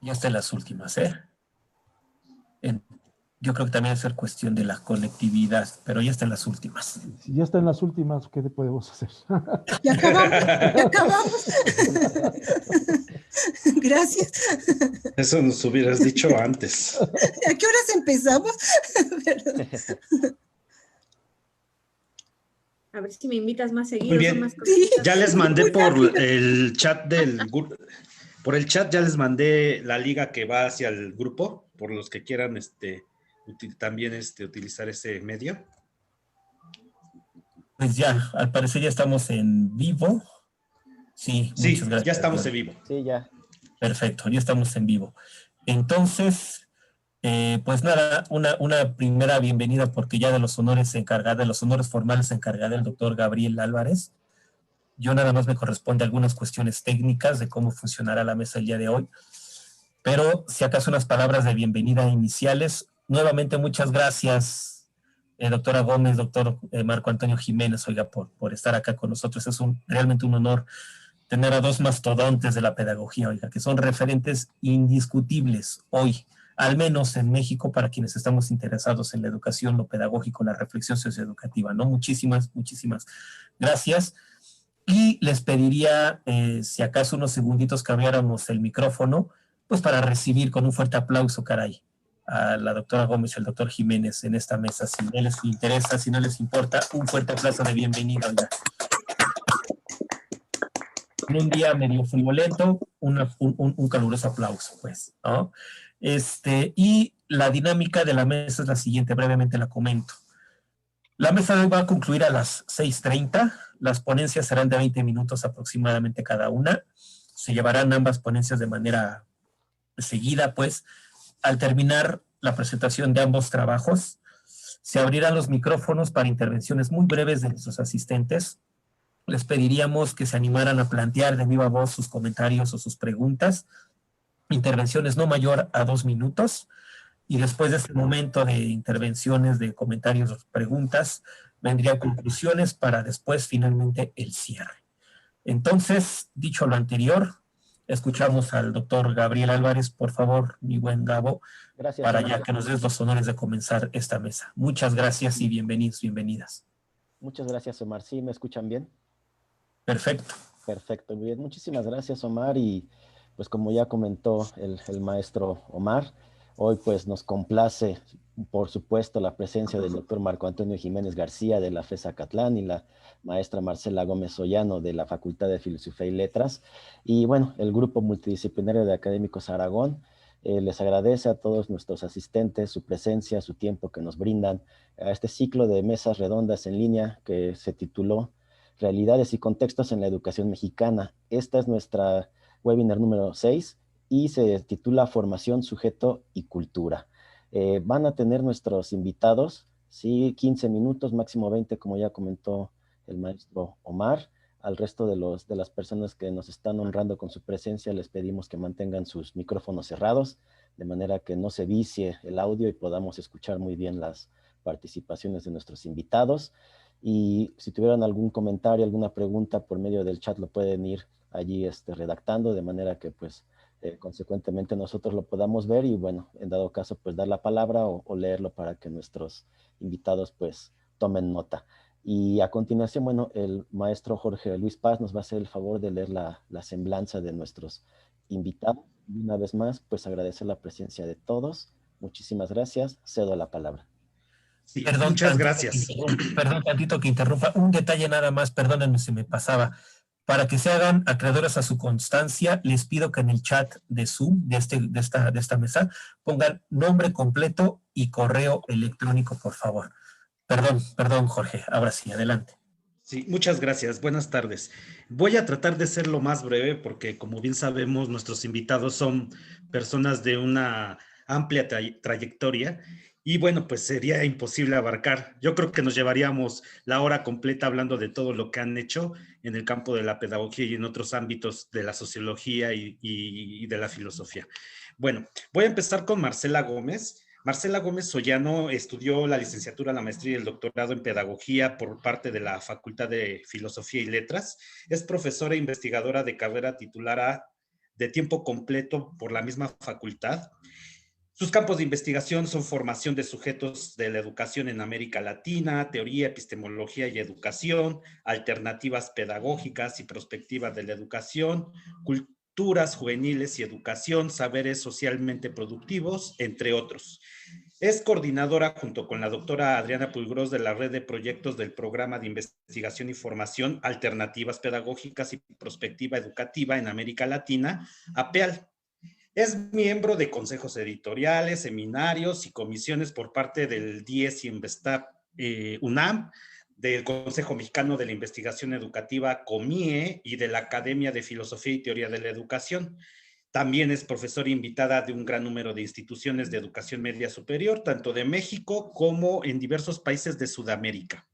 Ya está en las últimas, ¿eh? En- yo creo que también es ser cuestión de la conectividad, pero ya está en las últimas. Si ya está en las últimas, ¿qué le podemos hacer? Ya acabamos, ya acabamos. Gracias. Eso nos hubieras dicho antes. ¿A qué horas empezamos? Perdón. A ver si me invitas más Muy seguido. Son bien. más cositas. Ya les mandé Muy por rápido. el chat por el chat ya les mandé la liga que va hacia el grupo, por los que quieran también utilizar ese medio. Pues ya, al parecer ya estamos en vivo. Sí, muchas Sí, gracias. ya estamos en vivo. Sí, ya. Perfecto, ya estamos en vivo. Entonces, pues nada, una primera bienvenida porque ya de los honores se encarga, de los honores formales se encarga el doctor Gabriel Álvarez. Yo nada más me corresponde algunas cuestiones técnicas de cómo funcionará la mesa el día de hoy. Pero si acaso unas palabras de bienvenida iniciales. Nuevamente muchas gracias, doctora Gómez, doctor Marco Antonio Jiménez, oiga, por estar acá con nosotros. Es realmente un honor tener a dos mastodontes de la pedagogía, oiga, que son referentes indiscutibles hoy, al menos en México, para quienes estamos interesados en la educación, lo pedagógico, la reflexión socioeducativa, ¿no? Muchísimas gracias. Y les pediría, si acaso unos segunditos que abriéramos el micrófono, pues para recibir con un fuerte aplauso, caray, a la doctora Gómez y al doctor Jiménez en esta mesa. Si no les interesa, si no les importa, un fuerte aplauso de bienvenida, oiga. En un día medio friolento, un caluroso aplauso, pues, ¿no? Y la dinámica de la mesa es la siguiente, brevemente la comento. La mesa de hoy va a concluir a las 6:30. Las ponencias serán de 20 minutos aproximadamente cada una. Se llevarán ambas ponencias de manera seguida, pues. Al terminar la presentación de ambos trabajos, se abrirán los micrófonos para intervenciones muy breves de nuestros asistentes. Les pediríamos que se animaran a plantear de viva voz sus comentarios o sus preguntas. Intervenciones no mayor a 2 minutos. Y después de este momento de intervenciones, de comentarios o preguntas, vendrían conclusiones para después finalmente el cierre. Entonces, dicho lo anterior, escuchamos al doctor Gabriel Álvarez, por favor, mi buen Gabo, Gracias, para Omar. ya que nos des los honores de comenzar esta mesa. Muchas gracias y bienvenidos, bienvenidas. Muchas gracias, Omar. ¿Sí me escuchan bien? Perfecto. Perfecto, muy bien. Muchísimas gracias, Omar. Y pues como ya comentó el maestro Omar, hoy pues nos complace, por supuesto, la presencia del doctor Marco Antonio Jiménez García de la FES Acatlán y la maestra Marcela Gómez Ollano de la Facultad de Filosofía y Letras. Y bueno, el grupo multidisciplinario de académicos Aragón les agradece a todos nuestros asistentes su presencia, su tiempo que nos brindan a este ciclo de mesas redondas en línea que se tituló Realidades y contextos en la educación mexicana. Esta es nuestra webinar número 6 y se titula Formación, Sujeto y Cultura. Van a tener nuestros invitados, sí, 15 minutos, máximo 20, como ya comentó el maestro Omar. Al resto de las personas que nos están honrando con su presencia, les pedimos que mantengan sus micrófonos cerrados, de manera que no se vicie el audio y podamos escuchar muy bien las participaciones de nuestros invitados. Y si tuvieran algún comentario, alguna pregunta por medio del chat, lo pueden ir allí redactando, de manera que pues consecuentemente nosotros lo podamos ver y bueno, en dado caso pues dar la palabra o leerlo para que nuestros invitados pues tomen nota. Y a continuación, bueno, el maestro Jorge Luis Paz nos va a hacer el favor de leer la semblanza de nuestros invitados. Y una vez más, pues agradecer la presencia de todos. Muchísimas gracias. Cedo la palabra. Sí, muchas gracias. Perdón tantito que interrumpa. Un detalle nada más, perdónenme si me pasaba. Para que se hagan acreedores a su constancia, les pido que en el chat de Zoom, de esta mesa, pongan nombre completo y correo electrónico, por favor. Perdón, Jorge. Ahora sí, adelante. Sí, muchas gracias. Buenas tardes. Voy a tratar de ser lo más breve porque, como bien sabemos, nuestros invitados son personas de una amplia trayectoria y bueno, pues sería imposible abarcar. Yo creo que nos llevaríamos la hora completa hablando de todo lo que han hecho en el campo de la pedagogía y en otros ámbitos de la sociología y de la filosofía. Bueno, voy a empezar con Marcela Gómez. Marcela Gómez Ollano estudió la licenciatura, la maestría y el doctorado en pedagogía por parte de la Facultad de Filosofía y Letras. Es profesora e investigadora de carrera titular de tiempo completo por la misma facultad. Sus campos de investigación son formación de sujetos de la educación en América Latina, teoría, epistemología y educación, alternativas pedagógicas y perspectiva de la educación, culturas juveniles y educación, saberes socialmente productivos, entre otros. Es coordinadora junto con la doctora Adriana Pulgros de la red de proyectos del Programa de Investigación y Formación, Alternativas Pedagógicas y Perspectiva Educativa en América Latina, APEAL. Es miembro de consejos editoriales, seminarios y comisiones por parte del DIES y Investap UNAM, del Consejo Mexicano de la Investigación Educativa COMIE y de la Academia de Filosofía y Teoría de la Educación. También es profesora invitada de un gran número de instituciones de educación media superior, tanto de México como en diversos países de Sudamérica.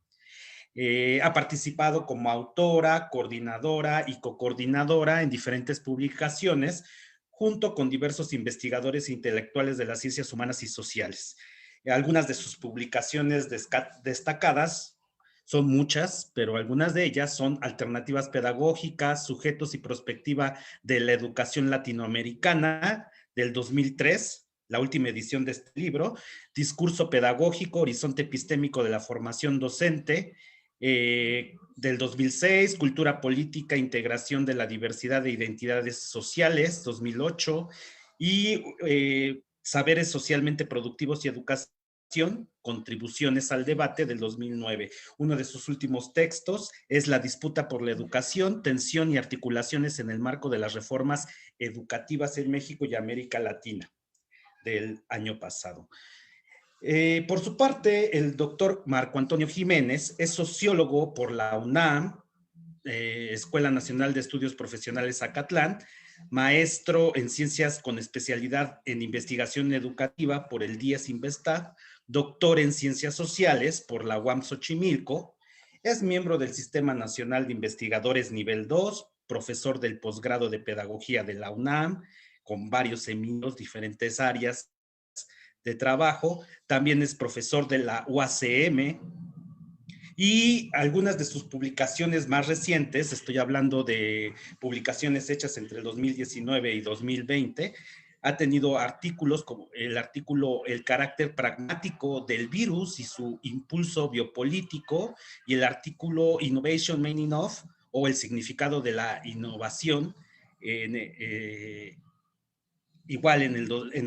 Ha participado como autora, coordinadora y cocoordinadora en diferentes publicaciones, junto con diversos investigadores e intelectuales de las ciencias humanas y sociales. Algunas de sus publicaciones destacadas son muchas, pero algunas de ellas son Alternativas Pedagógicas, Sujetos y Perspectiva de la Educación Latinoamericana, del 2003, la última edición de este libro, Discurso Pedagógico, Horizonte Epistémico de la Formación Docente, del 2006, Cultura Política, Integración de la Diversidad de Identidades Sociales, 2008, y Saberes Socialmente Productivos y Educación, Contribuciones al Debate, del 2009. Uno de sus últimos textos es La disputa por la educación, tensión y articulaciones en el marco de las reformas educativas en México y América Latina, del año pasado. Por su parte, el doctor Marco Antonio Jiménez es sociólogo por la UNAM, Escuela Nacional de Estudios Profesionales Zacatlán, maestro en ciencias con especialidad en investigación educativa por el DIES Investap, doctor en ciencias sociales por la UAM Xochimilco, es miembro del Sistema Nacional de Investigadores Nivel 2, profesor del posgrado de Pedagogía de la UNAM, con varios seminarios, diferentes áreas de trabajo, también es profesor de la UACM, y algunas de sus publicaciones más recientes, estoy hablando de publicaciones hechas entre el 2019 y 2020, ha tenido artículos como el artículo El carácter pragmático del virus y su impulso biopolítico, y el artículo Innovation Meaning of, o el significado de la innovación, igual en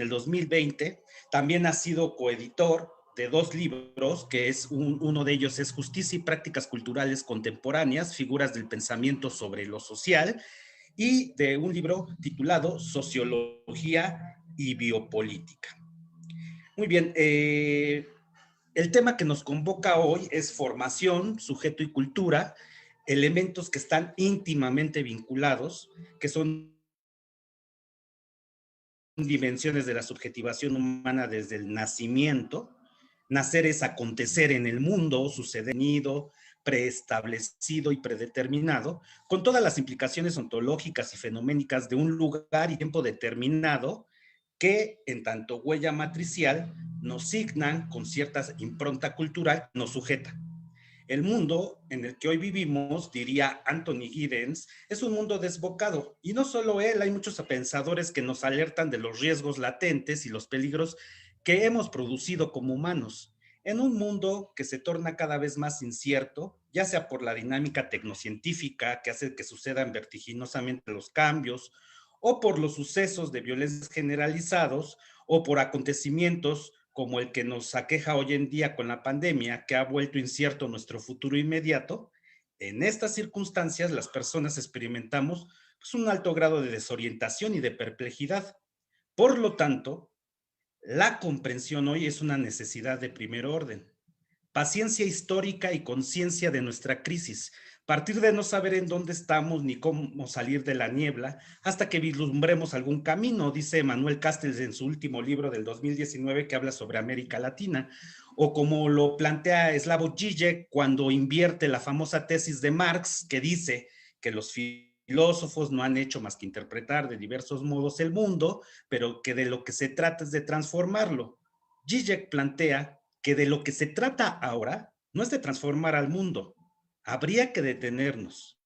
el 2020. También ha sido coeditor de 2 libros, que es uno de ellos es Justicia y Prácticas Culturales Contemporáneas, Figuras del Pensamiento sobre lo Social, y de un libro titulado Sociología y Biopolítica. Muy bien, el tema que nos convoca hoy es formación, sujeto y cultura, elementos que están íntimamente vinculados, que son dimensiones de la subjetivación humana desde el nacimiento. Nacer es acontecer en el mundo, sucedido, preestablecido y predeterminado, con todas las implicaciones ontológicas y fenoménicas de un lugar y tiempo determinado que, en tanto huella matricial, nos signan con cierta impronta cultural, nos sujeta. El mundo en el que hoy vivimos, diría Anthony Giddens, es un mundo desbocado. Y no solo él, hay muchos pensadores que nos alertan de los riesgos latentes y los peligros que hemos producido como humanos. En un mundo que se torna cada vez más incierto, ya sea por la dinámica tecnocientífica que hace que sucedan vertiginosamente los cambios, o por los sucesos de violencia generalizados, o por acontecimientos como el que nos aqueja hoy en día con la pandemia, que ha vuelto incierto nuestro futuro inmediato. En estas circunstancias, las personas experimentamos pues, un alto grado de desorientación y de perplejidad. Por lo tanto, la comprensión hoy es una necesidad de primer orden. Paciencia histórica y conciencia de nuestra crisis, partir de no saber en dónde estamos ni cómo salir de la niebla hasta que vislumbremos algún camino, dice Manuel Castells en su último libro del 2019 que habla sobre América Latina, o como lo plantea Slavoj Žižek cuando invierte la famosa tesis de Marx que dice que los filósofos no han hecho más que interpretar de diversos modos el mundo, pero que de lo que se trata es de transformarlo. Žižek plantea que de lo que se trata ahora no es de transformar al mundo. Habría que detenernos,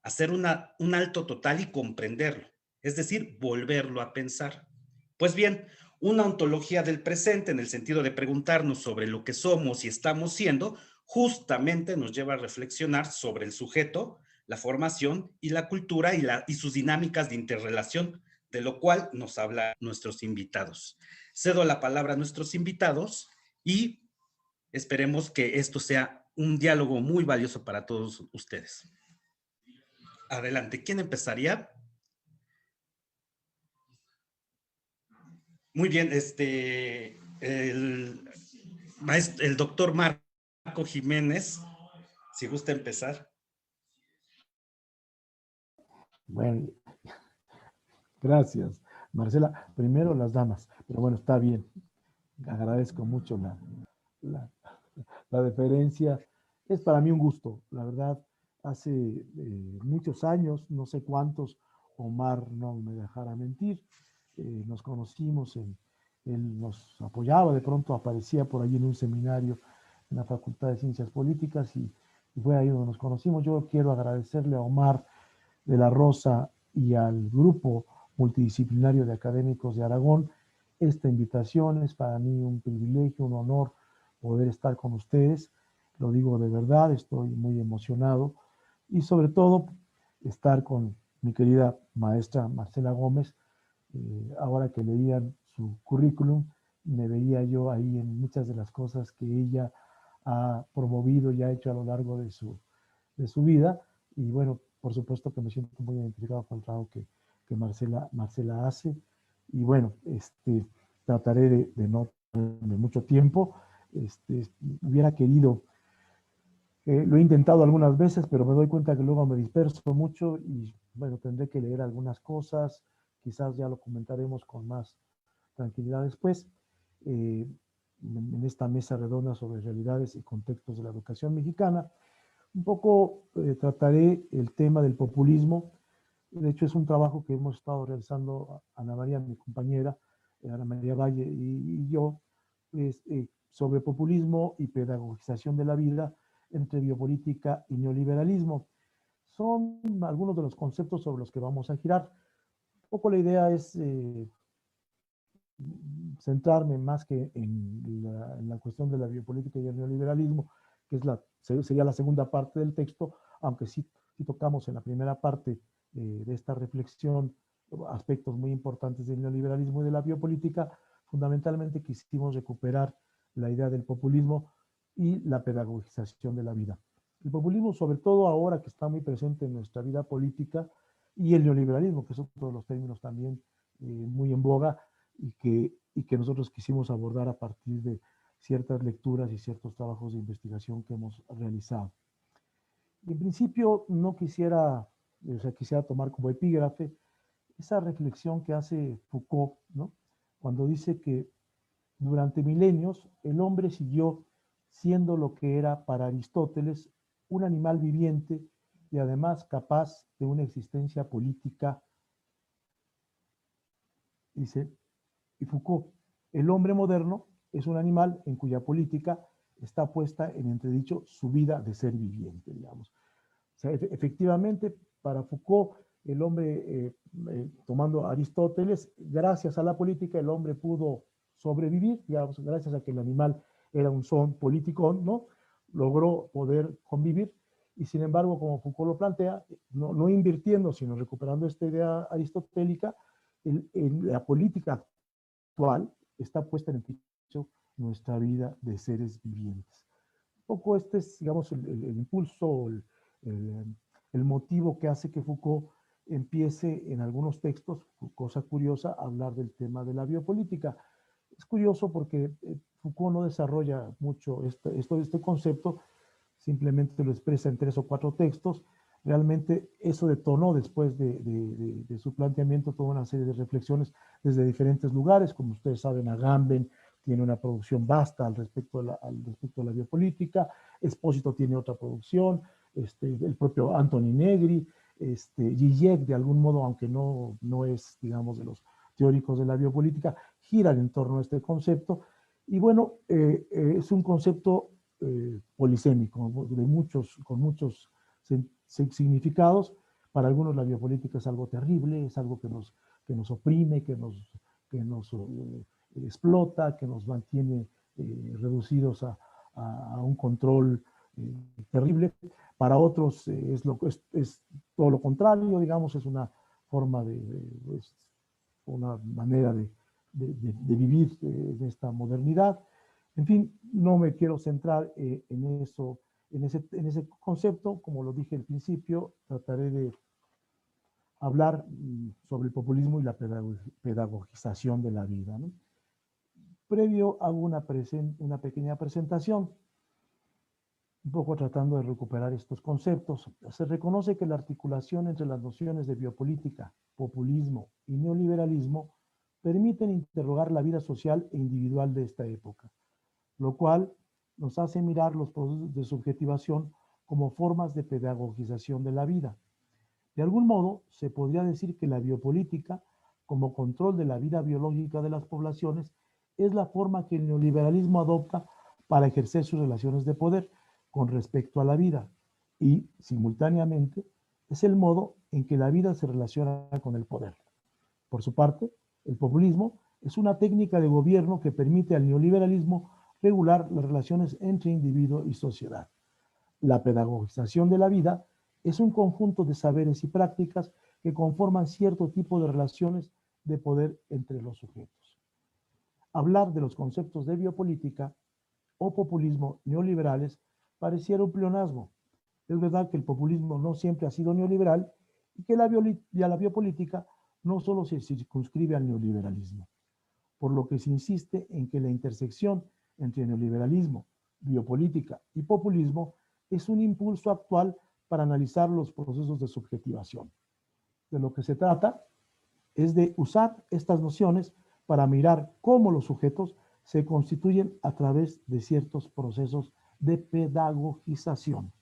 hacer un alto total y comprenderlo. es decir, volverlo a pensar. Pues bien, una ontología del presente, en el sentido de preguntarnos sobre lo que somos y estamos siendo, justamente nos lleva a reflexionar sobre el sujeto, la formación y la cultura y sus dinámicas de interrelación, de lo cual nos hablan nuestros invitados. Cedo la palabra a nuestros invitados y esperemos que esto sea un diálogo muy valioso para todos ustedes. Adelante, ¿quién empezaría? Muy bien, el doctor Marco Jiménez, si gusta empezar. Bueno, gracias, Marcela. Primero las damas, pero bueno, está bien. Agradezco mucho la deferencia. Es para mí un gusto, la verdad. Hace muchos años, no sé cuántos, Omar no me dejara mentir, nos conocimos, él nos apoyaba, de pronto aparecía por allí en un seminario en la Facultad de Ciencias Políticas y fue ahí donde nos conocimos. Yo quiero agradecerle a Omar de la Rosa y al grupo multidisciplinario de académicos de Aragón esta invitación. Es para mí un privilegio, un honor poder estar con ustedes. Lo digo de verdad, estoy muy emocionado y sobre todo estar con mi querida maestra Marcela Gómez. Ahora que leían su currículum, me veía yo ahí en muchas de las cosas que ella ha promovido y ha hecho a lo largo de su vida. Y bueno, por supuesto que me siento muy identificado con el trabajo que Marcela hace. Y bueno, trataré de no tenerme mucho tiempo. Hubiera querido, lo he intentado algunas veces, pero me doy cuenta que luego me disperso mucho y bueno, tendré que leer algunas cosas. Quizás ya lo comentaremos con más tranquilidad después. En esta mesa redonda sobre realidades y contextos de la educación mexicana, un poco trataré el tema del populismo. De hecho, es un trabajo que hemos estado realizando Ana María, mi compañera, Ana María Valle y yo, sobre populismo y pedagogización de la vida entre biopolítica y neoliberalismo. Son algunos de los conceptos sobre los que vamos a girar. Un poco la idea es centrarme más que en la cuestión de la biopolítica y el neoliberalismo, que sería la segunda parte del texto, aunque sí tocamos en la primera parte de esta reflexión aspectos muy importantes del neoliberalismo y de la biopolítica. Fundamentalmente quisimos recuperar la idea del populismo y la pedagogización de la vida. El populismo, sobre todo ahora que está muy presente en nuestra vida política, y el neoliberalismo, que es otro de los términos también muy en boga y que nosotros quisimos abordar a partir de ciertas lecturas y ciertos trabajos de investigación que hemos realizado. Y en principio no quisiera tomar como epígrafe esa reflexión que hace Foucault, ¿no? Cuando dice que durante milenios el hombre siguió siendo lo que era para Aristóteles un animal viviente y además capaz de una existencia política. Dice, y Foucault, el hombre moderno es un animal en cuya política está puesta en entredicho su vida de ser viviente, digamos. O sea, efectivamente, para Foucault, el hombre, tomando a Aristóteles, gracias a la política, el hombre pudo sobrevivir, digamos, gracias a que el animal era un son político, ¿no? Logró poder convivir, y sin embargo, como Foucault lo plantea, no invirtiendo, sino recuperando esta idea aristotélica, la política actual está puesta en entredicho nuestra vida de seres vivientes. Un poco este es, digamos, el impulso, el motivo que hace que Foucault empiece en algunos textos, cosa curiosa, a hablar del tema de la biopolítica. Es curioso porque Foucault no desarrolla mucho este concepto, simplemente lo expresa en 3 o 4 textos. Realmente eso detonó después de su planteamiento toda una serie de reflexiones desde diferentes lugares. Como ustedes saben, Agamben tiene una producción vasta al respecto de la biopolítica, Espósito tiene otra producción, el propio Anthony Negri, Zizek, de algún modo, aunque no es, digamos, de los teóricos de la biopolítica, giran en torno a este concepto. Y bueno, es un concepto polisémico, con muchos significados. Para algunos la biopolítica es algo terrible, es algo que nos oprime, que nos explota, que nos mantiene reducidos a un control terrible. Para otros es todo lo contrario, digamos, es una forma es una manera de vivir en esta modernidad. En fin, no me quiero centrar en ese concepto. Como lo dije al principio, trataré de hablar sobre el populismo y la pedagogización de la vida, ¿no? Previo hago una pequeña presentación, un poco tratando de recuperar estos conceptos. Se reconoce que la articulación entre las nociones de biopolítica, populismo y neoliberalismo permiten interrogar la vida social e individual de esta época, lo cual nos hace mirar los procesos de subjetivación como formas de pedagogización de la vida. De algún modo, se podría decir que la biopolítica, como control de la vida biológica de las poblaciones, es la forma que el neoliberalismo adopta para ejercer sus relaciones de poder con respecto a la vida y, simultáneamente, es el modo en que la vida se relaciona con el poder. Por su parte, el populismo es una técnica de gobierno que permite al neoliberalismo regular las relaciones entre individuo y sociedad. La pedagogización de la vida es un conjunto de saberes y prácticas que conforman cierto tipo de relaciones de poder entre los sujetos. Hablar de los conceptos de biopolítica o populismo neoliberales pareciera un pleonasmo. Es verdad que el populismo no siempre ha sido neoliberal y que la biopolítica no solo se circunscribe al neoliberalismo, por lo que se insiste en que la intersección entre neoliberalismo, biopolítica y populismo es un impulso actual para analizar los procesos de subjetivación. De lo que se trata es de usar estas nociones para mirar cómo los sujetos se constituyen a través de ciertos procesos de pedagogización.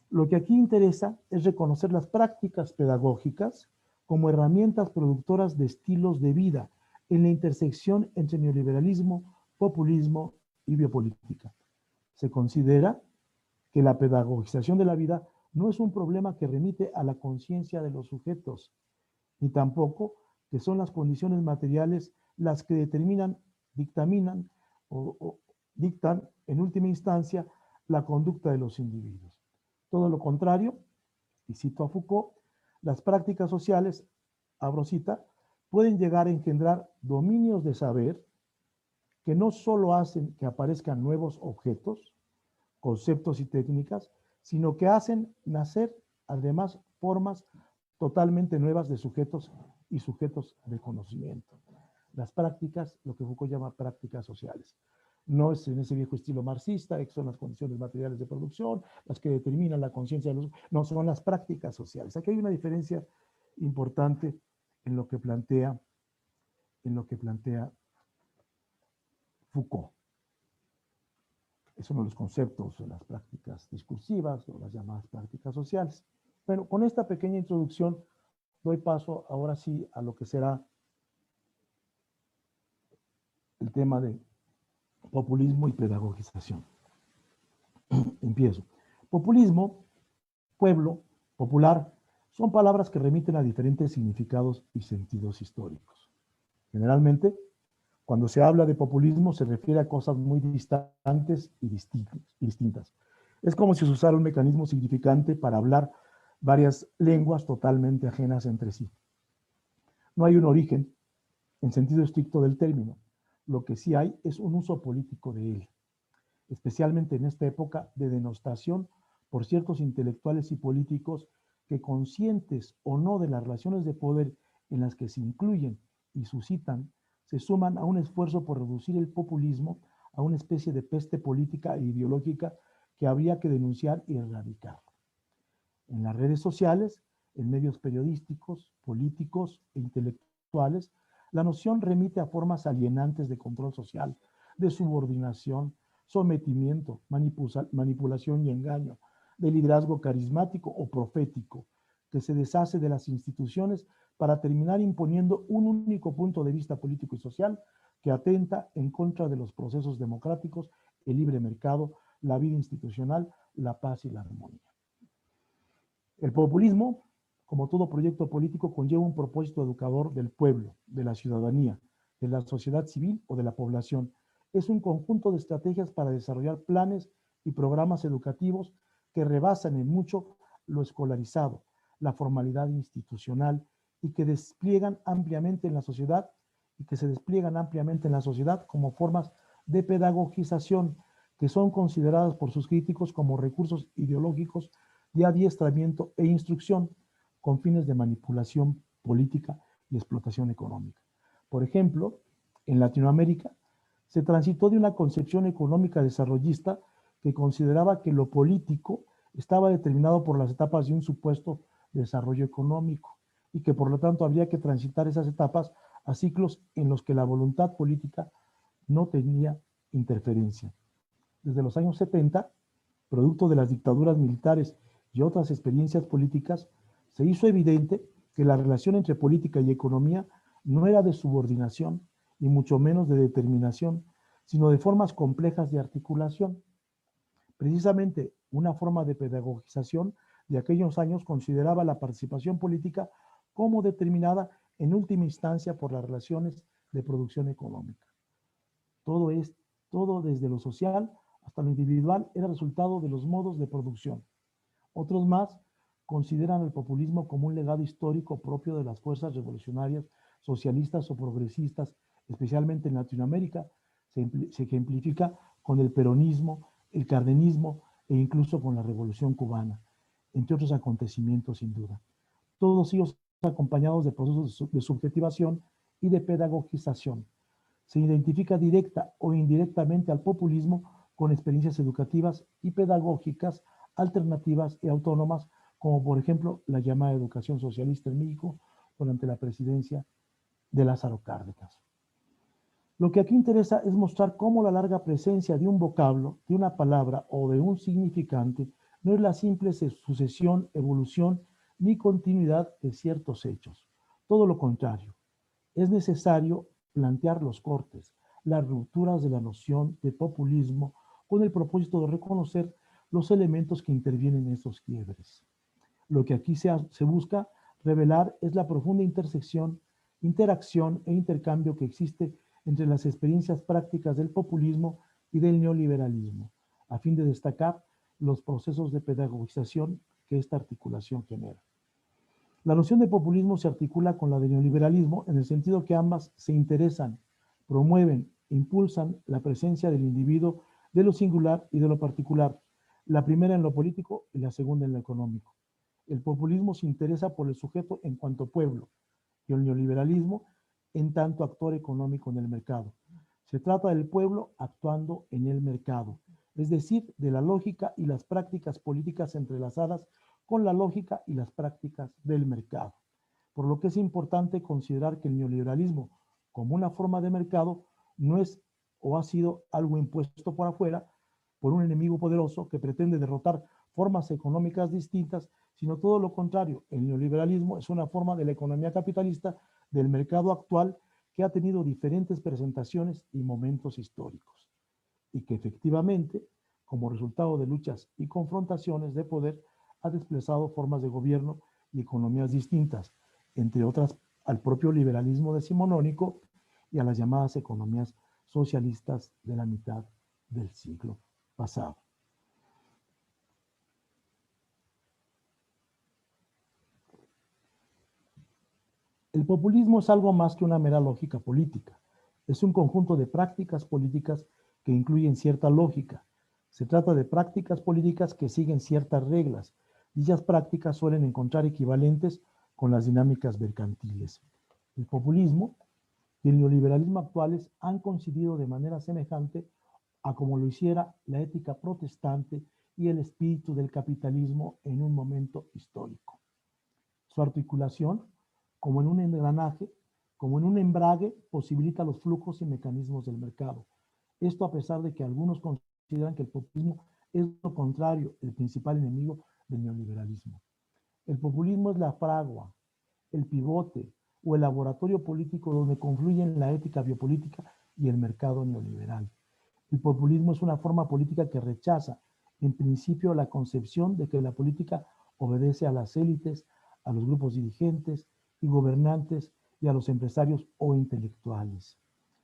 Lo que aquí interesa es reconocer las prácticas pedagógicas como herramientas productoras de estilos de vida en la intersección entre neoliberalismo, populismo y biopolítica. Se considera que la pedagogización de la vida no es un problema que remite a la conciencia de los sujetos, ni tampoco que son las condiciones materiales las que dictaminan o dictan en última instancia la conducta de los individuos. Todo lo contrario, y cito a Foucault, las prácticas sociales, abro cita, pueden llegar a engendrar dominios de saber que no solo hacen que aparezcan nuevos objetos, conceptos y técnicas, sino que hacen nacer además formas totalmente nuevas de sujetos y sujetos de conocimiento. Las prácticas, lo que Foucault llama prácticas sociales. No es en ese viejo estilo marxista, que son las condiciones materiales de producción, las que determinan la conciencia de los... No, son las prácticas sociales. Aquí hay una diferencia importante en lo que plantea Foucault. Es uno de los conceptos de las prácticas discursivas o las llamadas prácticas sociales. Bueno, con esta pequeña introducción doy paso ahora sí a lo que será el tema de populismo y pedagogización. Empiezo. Populismo, pueblo, popular, son palabras que remiten a diferentes significados y sentidos históricos. Generalmente, cuando se habla de populismo se refiere a cosas muy distantes y distintas. Es como si se usara un mecanismo significante para hablar varias lenguas totalmente ajenas entre sí. No hay un origen en sentido estricto del término. Lo que sí hay es un uso político de él, especialmente en esta época de denostación por ciertos intelectuales y políticos que, conscientes o no de las relaciones de poder en las que se incluyen y suscitan, se suman a un esfuerzo por reducir el populismo a una especie de peste política e ideológica que habría que denunciar y erradicar. En las redes sociales, en medios periodísticos, políticos e intelectuales, la noción remite a formas alienantes de control social, de subordinación, sometimiento, manipulación y engaño, de liderazgo carismático o profético, que se deshace de las instituciones para terminar imponiendo un único punto de vista político y social que atenta en contra de los procesos democráticos, el libre mercado, la vida institucional, la paz y la armonía. El populismo como todo proyecto político, conlleva un propósito educador del pueblo, de la ciudadanía, de la sociedad civil o de la población. Es un conjunto de estrategias para desarrollar planes y programas educativos que rebasan en mucho lo escolarizado, la formalidad institucional y que despliegan ampliamente en la sociedad y que se despliegan ampliamente en la sociedad como formas de pedagogización que son consideradas por sus críticos como recursos ideológicos de adiestramiento e instrucción con fines de manipulación política y explotación económica. Por ejemplo, en Latinoamérica se transitó de una concepción económica desarrollista que consideraba que lo político estaba determinado por las etapas de un supuesto desarrollo económico y que por lo tanto habría que transitar esas etapas a ciclos en los que la voluntad política no tenía interferencia. Desde los años 70, producto de las dictaduras militares y otras experiencias políticas, se hizo evidente que la relación entre política y economía no era de subordinación y mucho menos de determinación, sino de formas complejas de articulación. Precisamente una forma de pedagogización de aquellos años consideraba la participación política como determinada en última instancia por las relaciones de producción económica. Todo desde lo social hasta lo individual era resultado de los modos de producción. Otros más consideran el populismo como un legado histórico propio de las fuerzas revolucionarias socialistas o progresistas, especialmente en Latinoamérica. Se ejemplifica con el peronismo, el cardenismo e incluso con la Revolución Cubana, entre otros acontecimientos sin duda. Todos ellos acompañados de procesos de subjetivación y de pedagogización. Se identifica directa o indirectamente al populismo con experiencias educativas y pedagógicas alternativas y autónomas, como por ejemplo la llamada educación socialista en México durante la presidencia de Lázaro Cárdenas. Lo que aquí interesa es mostrar cómo la larga presencia de un vocablo, de una palabra o de un significante no es la simple sucesión, evolución ni continuidad de ciertos hechos. Todo lo contrario, es necesario plantear los cortes, las rupturas de la noción de populismo con el propósito de reconocer los elementos que intervienen en estos quiebres. Lo que aquí se busca revelar es la profunda interacción e intercambio que existe entre las experiencias prácticas del populismo y del neoliberalismo, a fin de destacar los procesos de pedagogización que esta articulación genera. La noción de populismo se articula con la de neoliberalismo en el sentido que ambas se interesan, promueven e impulsan la presencia del individuo, de lo singular y de lo particular, la primera en lo político y la segunda en lo económico. El populismo se interesa por el sujeto en cuanto pueblo y el neoliberalismo en tanto actor económico en el mercado. Se trata del pueblo actuando en el mercado, es decir, de la lógica y las prácticas políticas entrelazadas con la lógica y las prácticas del mercado. Por lo que es importante considerar que el neoliberalismo, como una forma de mercado, no es o ha sido algo impuesto por afuera por un enemigo poderoso que pretende derrotar formas económicas distintas, sino todo lo contrario. El neoliberalismo es una forma de la economía capitalista del mercado actual que ha tenido diferentes presentaciones y momentos históricos, y que efectivamente, como resultado de luchas y confrontaciones de poder, ha desplazado formas de gobierno y economías distintas, entre otras al propio liberalismo decimonónico y a las llamadas economías socialistas de la mitad del siglo pasado. El populismo es algo más que una mera lógica política. Es un conjunto de prácticas políticas que incluyen cierta lógica. Se trata de prácticas políticas que siguen ciertas reglas. Dichas prácticas suelen encontrar equivalentes con las dinámicas mercantiles. El populismo y el neoliberalismo actuales han coincidido de manera semejante a como lo hiciera la ética protestante y el espíritu del capitalismo en un momento histórico. Su articulación, como en un engranaje, como en un embrague, posibilita los flujos y mecanismos del mercado. Esto a pesar de que algunos consideran que el populismo es lo contrario, el principal enemigo del neoliberalismo. El populismo es la fragua, el pivote o el laboratorio político donde confluyen la ética biopolítica y el mercado neoliberal. El populismo es una forma política que rechaza, en principio, la concepción de que la política obedece a las élites, a los grupos dirigentes y gobernantes y a los empresarios o intelectuales.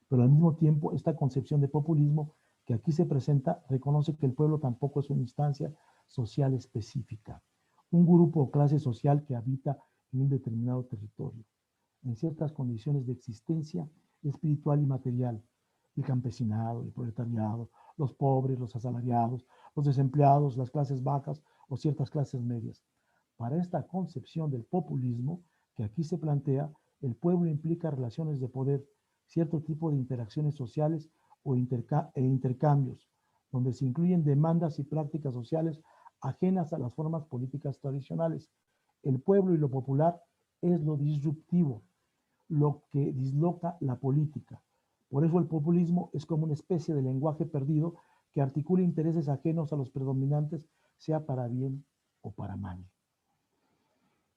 Pero al mismo tiempo, esta concepción de populismo que aquí se presenta reconoce que el pueblo tampoco es una instancia social específica, un grupo o clase social que habita en un determinado territorio, en ciertas condiciones de existencia espiritual y material, el campesinado, el proletariado, los pobres, los asalariados, los desempleados, las clases bajas o ciertas clases medias. Para esta concepción del populismo que aquí se plantea, el pueblo implica relaciones de poder, cierto tipo de interacciones sociales e intercambios, donde se incluyen demandas y prácticas sociales ajenas a las formas políticas tradicionales. El pueblo y lo popular es lo disruptivo, lo que disloca la política. Por eso el populismo es como una especie de lenguaje perdido que articula intereses ajenos a los predominantes, sea para bien o para mal.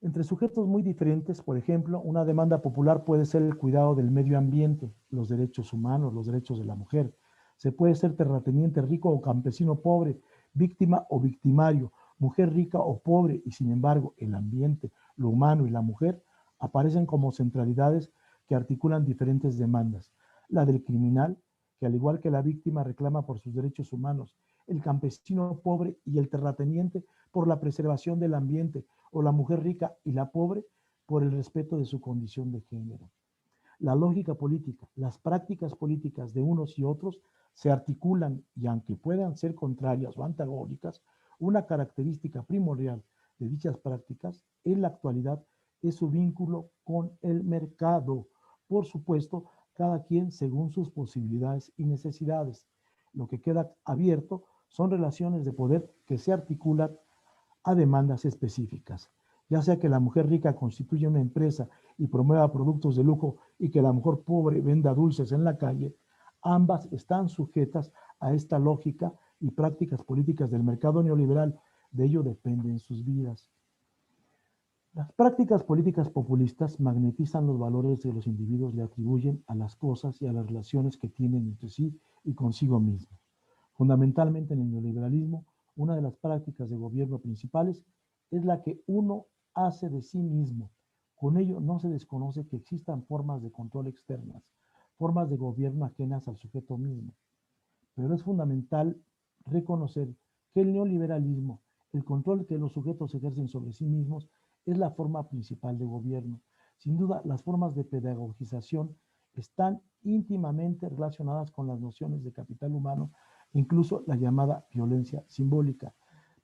Entre sujetos muy diferentes, por ejemplo, una demanda popular puede ser el cuidado del medio ambiente, los derechos humanos, los derechos de la mujer. Se puede ser terrateniente rico o campesino pobre, víctima o victimario, mujer rica o pobre, y sin embargo el ambiente, lo humano y la mujer aparecen como centralidades que articulan diferentes demandas. La del criminal, que al igual que la víctima reclama por sus derechos humanos, el campesino pobre y el terrateniente por la preservación del ambiente, o la mujer rica y la pobre por el respeto de su condición de género. La lógica política, las prácticas políticas de unos y otros se articulan y aunque puedan ser contrarias o antagónicas, una característica primordial de dichas prácticas en la actualidad es su vínculo con el mercado. Por supuesto, cada quien según sus posibilidades y necesidades. Lo que queda abierto son relaciones de poder que se articulan a demandas específicas, ya sea que la mujer rica constituya una empresa y promueva productos de lujo y que la mujer pobre venda dulces en la calle, ambas están sujetas a esta lógica y prácticas políticas del mercado neoliberal. De ello dependen sus vidas. Las prácticas políticas populistas magnetizan los valores que los individuos le atribuyen a las cosas y a las relaciones que tienen entre sí y consigo mismos. Fundamentalmente en el neoliberalismo, una de las prácticas de gobierno principales es la que uno hace de sí mismo. Con ello no se desconoce que existan formas de control externas, formas de gobierno ajenas al sujeto mismo. Pero es fundamental reconocer que el neoliberalismo, el control que los sujetos ejercen sobre sí mismos, es la forma principal de gobierno. Sin duda, las formas de pedagogización están íntimamente relacionadas con las nociones de capital humano, incluso la llamada violencia simbólica.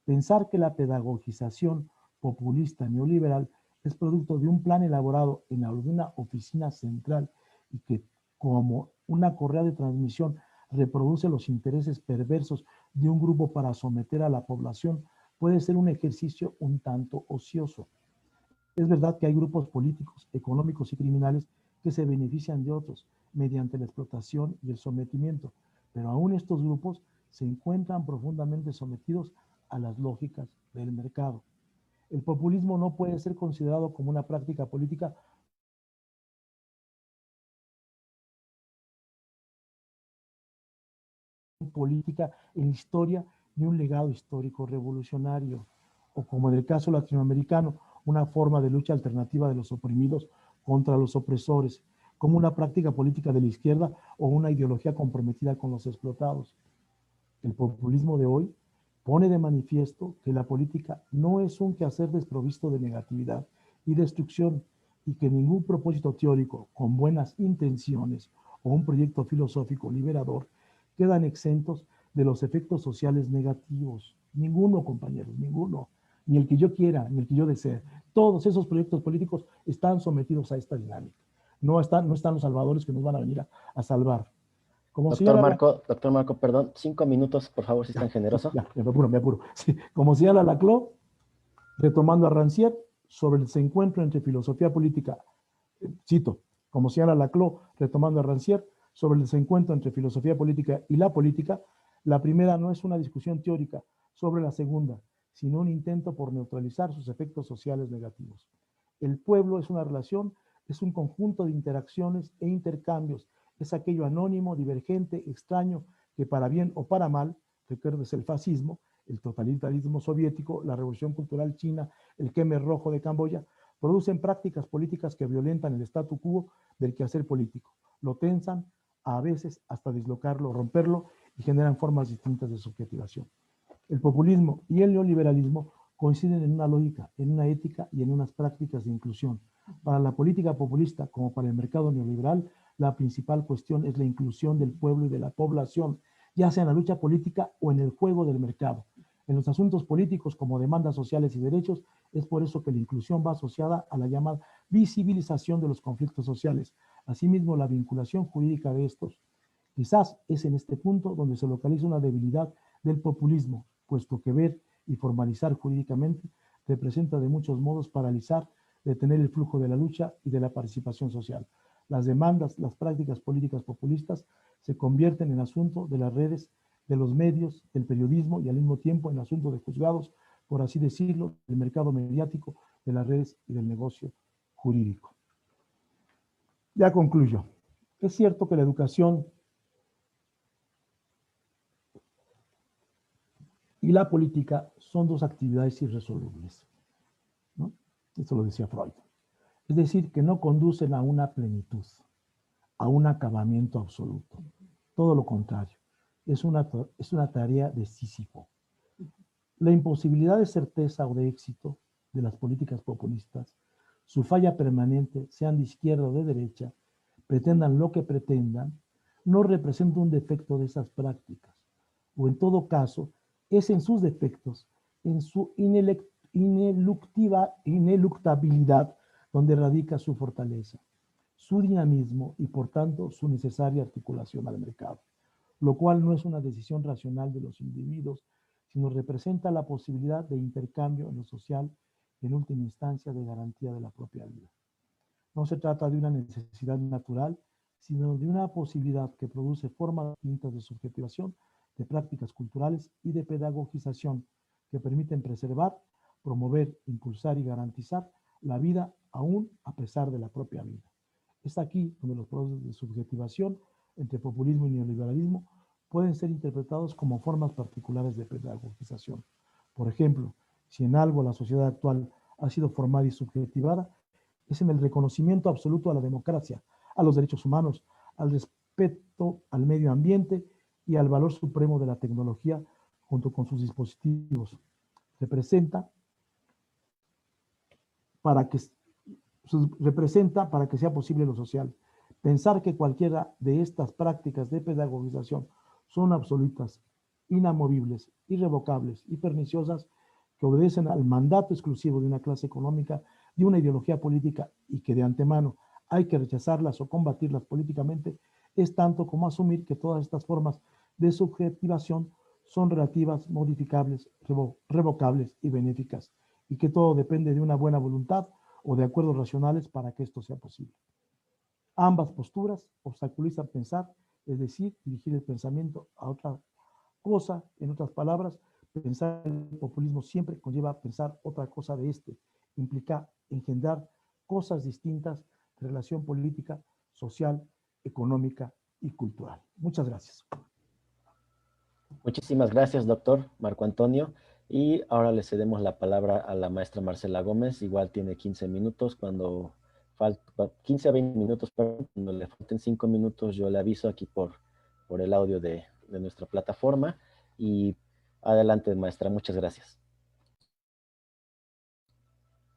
Pensar que la pedagogización populista neoliberal es producto de un plan elaborado en alguna oficina central y que como una correa de transmisión reproduce los intereses perversos de un grupo para someter a la población puede ser un ejercicio un tanto ocioso. Es verdad que hay grupos políticos, económicos y criminales que se benefician de otros mediante la explotación y el sometimiento, pero aún estos grupos se encuentran profundamente sometidos a las lógicas del mercado. El populismo no puede ser considerado como una práctica política en la historia ni un legado histórico revolucionario, o como en el caso latinoamericano, una forma de lucha alternativa de los oprimidos contra los opresores, como una práctica política de la izquierda o una ideología comprometida con los explotados. El populismo de hoy pone de manifiesto que la política no es un quehacer desprovisto de negatividad y destrucción y que ningún propósito teórico con buenas intenciones o un proyecto filosófico liberador quedan exentos de los efectos sociales negativos. Ninguno, compañeros, ninguno. Ni el que yo quiera, ni el que yo desee. Todos esos proyectos políticos están sometidos a esta dinámica. No están los salvadores que nos van a venir a salvar. Como doctor Marco, perdón, 5 minutos, por favor, si es tan generoso. Me apuro. Sí. Como señala Laclau, retomando a Rancière, sobre el desencuentro entre filosofía política, cito, como señala Laclau, retomando a Rancière, sobre el desencuentro entre filosofía política y la política, la primera no es una discusión teórica sobre la segunda, sino un intento por neutralizar sus efectos sociales negativos. El pueblo es una relación, es un conjunto de interacciones e intercambios, es aquello anónimo, divergente, extraño, que para bien o para mal, recuerdes el fascismo, el totalitarismo soviético, la revolución cultural china, el Khmer rojo de Camboya, Producen prácticas políticas que violentan el statu quo del quehacer político. Lo tensan, a veces hasta dislocarlo, romperlo, y generan formas distintas de subjetivación. El populismo y el neoliberalismo coinciden en una lógica, en una ética y en unas prácticas de inclusión. Para la política populista, como para el mercado neoliberal, la principal cuestión es la inclusión del pueblo y de la población, ya sea en la lucha política o en el juego del mercado. En los asuntos políticos como demandas sociales y derechos, es por eso que la inclusión va asociada a la llamada visibilización de los conflictos sociales. Asimismo, la vinculación jurídica de estos. Quizás es en este punto donde se localiza una debilidad del populismo, puesto que ver y formalizar jurídicamente representa de muchos modos paralizar, detener el flujo de la lucha y de la participación social. Las demandas, las prácticas políticas populistas se convierten en asunto de las redes, de los medios, del periodismo y al mismo tiempo en asunto de juzgados, por así decirlo, del mercado mediático, de las redes y del negocio jurídico. Ya concluyo. Es cierto que la educación y la política son dos actividades irresolubles, ¿no? Eso lo decía Freud. Es decir, que no conducen a una plenitud, a un acabamiento absoluto. Todo lo contrario, es una tarea de Sísifo. La imposibilidad de certeza o de éxito de las políticas populistas, su falla permanente, sean de izquierda o de derecha, pretendan lo que pretendan, no representa un defecto de esas prácticas, o en todo caso, es en sus defectos, en su ineluctabilidad, donde radica su fortaleza, su dinamismo y por tanto su necesaria articulación al mercado, lo cual no es una decisión racional de los individuos, sino representa la posibilidad de intercambio en lo social y en última instancia de garantía de la propia vida. No se trata de una necesidad natural, sino de una posibilidad que produce formas distintas de subjetivación, de prácticas culturales y de pedagogización que permiten preservar, promover, impulsar y garantizar la vida aún a pesar de la propia vida. Es aquí donde los procesos de subjetivación entre populismo y neoliberalismo pueden ser interpretados como formas particulares de pedagogización. Por ejemplo, si en algo la sociedad actual ha sido formada y subjetivada, es en el reconocimiento absoluto a la democracia, a los derechos humanos, al respeto al medio ambiente y al valor supremo de la tecnología junto con sus dispositivos. Representa para que sea posible lo social. Pensar que cualquiera de estas prácticas de pedagogización son absolutas, inamovibles, irrevocables y perniciosas, que obedecen al mandato exclusivo de una clase económica, de una ideología política y que de antemano hay que rechazarlas o combatirlas políticamente, es tanto como asumir que todas estas formas de subjetivación son relativas, modificables, revocables y benéficas, y que todo depende de una buena voluntad o de acuerdos racionales para que esto sea posible. Ambas posturas obstaculizan pensar, es decir, dirigir el pensamiento a otra cosa. En otras palabras, pensar en el populismo siempre conlleva pensar otra cosa de este, implica engendrar cosas distintas de relación política, social, económica y cultural. Muchas gracias. Muchísimas gracias, doctor Marco Antonio. Y ahora le cedemos la palabra a la maestra Marcela Gómez. Igual tiene 15 minutos. Cuando 15 a 20 minutos, perdón, cuando le falten 5 minutos, yo le aviso aquí por el audio de nuestra plataforma. Y adelante, maestra. Muchas gracias.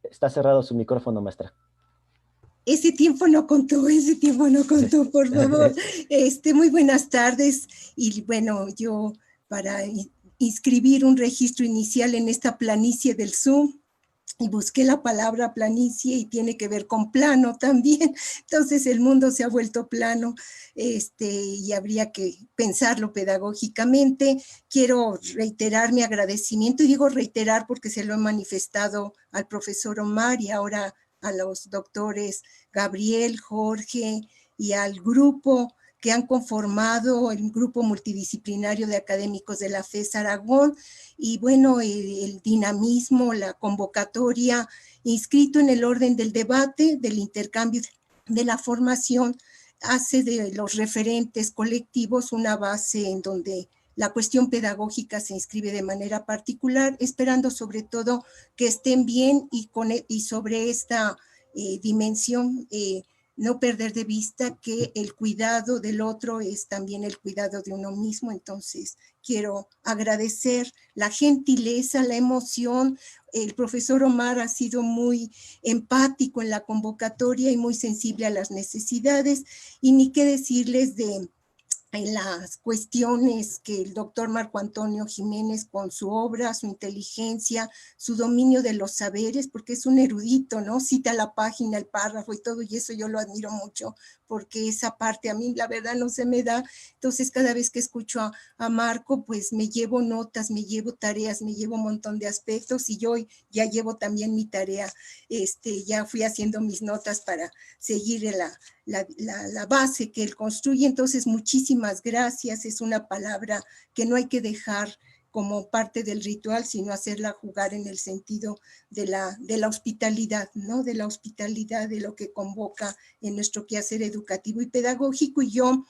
Está cerrado su micrófono, maestra. Ese tiempo no contó, por favor. Muy buenas tardes. Y bueno, yo para inscribir un registro inicial en esta planicie del Zoom, y busqué la palabra planicie y tiene que ver con plano también. Entonces el mundo se ha vuelto plano, y habría que pensarlo pedagógicamente. Quiero reiterar mi agradecimiento, y digo reiterar porque se lo he manifestado al profesor Omar y ahora a los doctores Gabriel, Jorge y al grupo que han conformado el grupo multidisciplinario de académicos de la FES Aragón, y bueno, el dinamismo, la convocatoria, inscrito en el orden del debate, del intercambio, de la formación, hace de los referentes colectivos una base en donde la cuestión pedagógica se inscribe de manera particular, esperando sobre todo que estén bien y sobre esta dimensión, no perder de vista que el cuidado del otro es también el cuidado de uno mismo. Entonces, quiero agradecer la gentileza, la emoción. El profesor Omar ha sido muy empático en la convocatoria y muy sensible a las necesidades. Y ni qué decirles en las cuestiones que el doctor Marco Antonio Jiménez, con su obra, su inteligencia, su dominio de los saberes, porque es un erudito, ¿no? Cita la página, el párrafo y todo, y eso yo lo admiro mucho, porque esa parte a mí la verdad no se me da. Entonces cada vez que escucho a Marco, pues me llevo notas, me llevo tareas, me llevo un montón de aspectos, y yo ya llevo también mi tarea, ya fui haciendo mis notas para seguir la base que él construye. Entonces, muchísimas gracias. Es una palabra que no hay que dejar como parte del ritual, sino hacerla jugar en el sentido de la hospitalidad, ¿no? De la hospitalidad, de lo que convoca en nuestro quehacer educativo y pedagógico. Y yo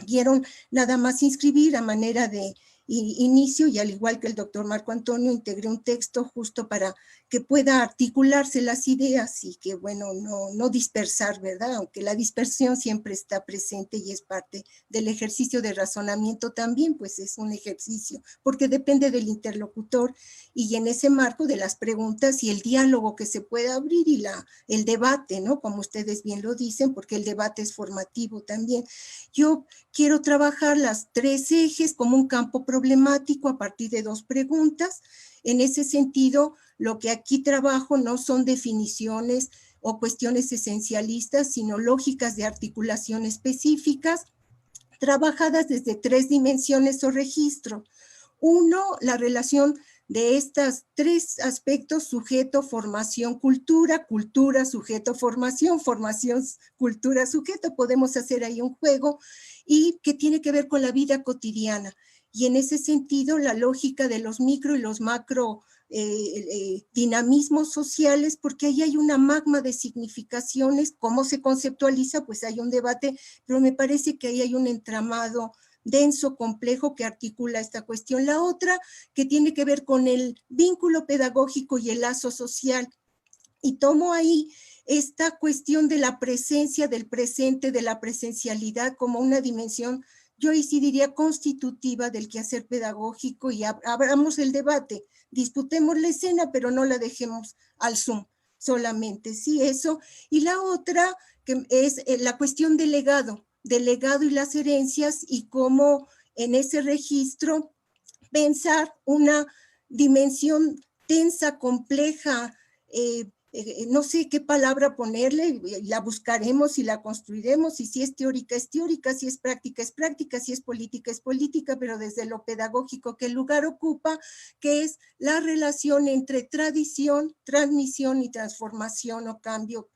quiero nada más inscribir a manera de inicio, y al igual que el doctor Marco Antonio, integré un texto justo para que pueda articularse las ideas y que, bueno, no dispersar, ¿verdad? Aunque la dispersión siempre está presente y es parte del ejercicio de razonamiento también, pues es un ejercicio, porque depende del interlocutor y en ese marco de las preguntas y el diálogo que se puede abrir y el debate, ¿no? Como ustedes bien lo dicen, porque el debate es formativo también. Yo quiero trabajar las 3 ejes como un campo problemático a partir de 2 preguntas. En ese sentido, lo que aquí trabajo no son definiciones o cuestiones esencialistas, sino lógicas de articulación específicas, trabajadas desde 3 dimensiones o registro. 1, la relación de estos 3 aspectos: sujeto, formación, cultura, cultura, sujeto, formación, formación, cultura, sujeto. Podemos hacer ahí un juego y que tiene que ver con la vida cotidiana. Y en ese sentido, la lógica de los micro y los macro dinamismos sociales, porque ahí hay una magma de significaciones. ¿Cómo se conceptualiza? Pues hay un debate, pero me parece que ahí hay un entramado denso, complejo, que articula esta cuestión. La otra, que tiene que ver con el vínculo pedagógico y el lazo social. Y tomo ahí esta cuestión de la presencia, del presente, de la presencialidad como una dimensión, yo ahí sí diría constitutiva del quehacer pedagógico, y abramos el debate, disputemos la escena, pero no la dejemos al Zoom solamente, sí, eso. Y la otra, que es la cuestión del legado y las herencias, y cómo en ese registro pensar una dimensión tensa, compleja, no sé qué palabra ponerle, la buscaremos y la construiremos, y si es teórica, si es práctica, si es política, pero desde lo pedagógico que el lugar ocupa, que es la relación entre tradición, transmisión y transformación o cambio,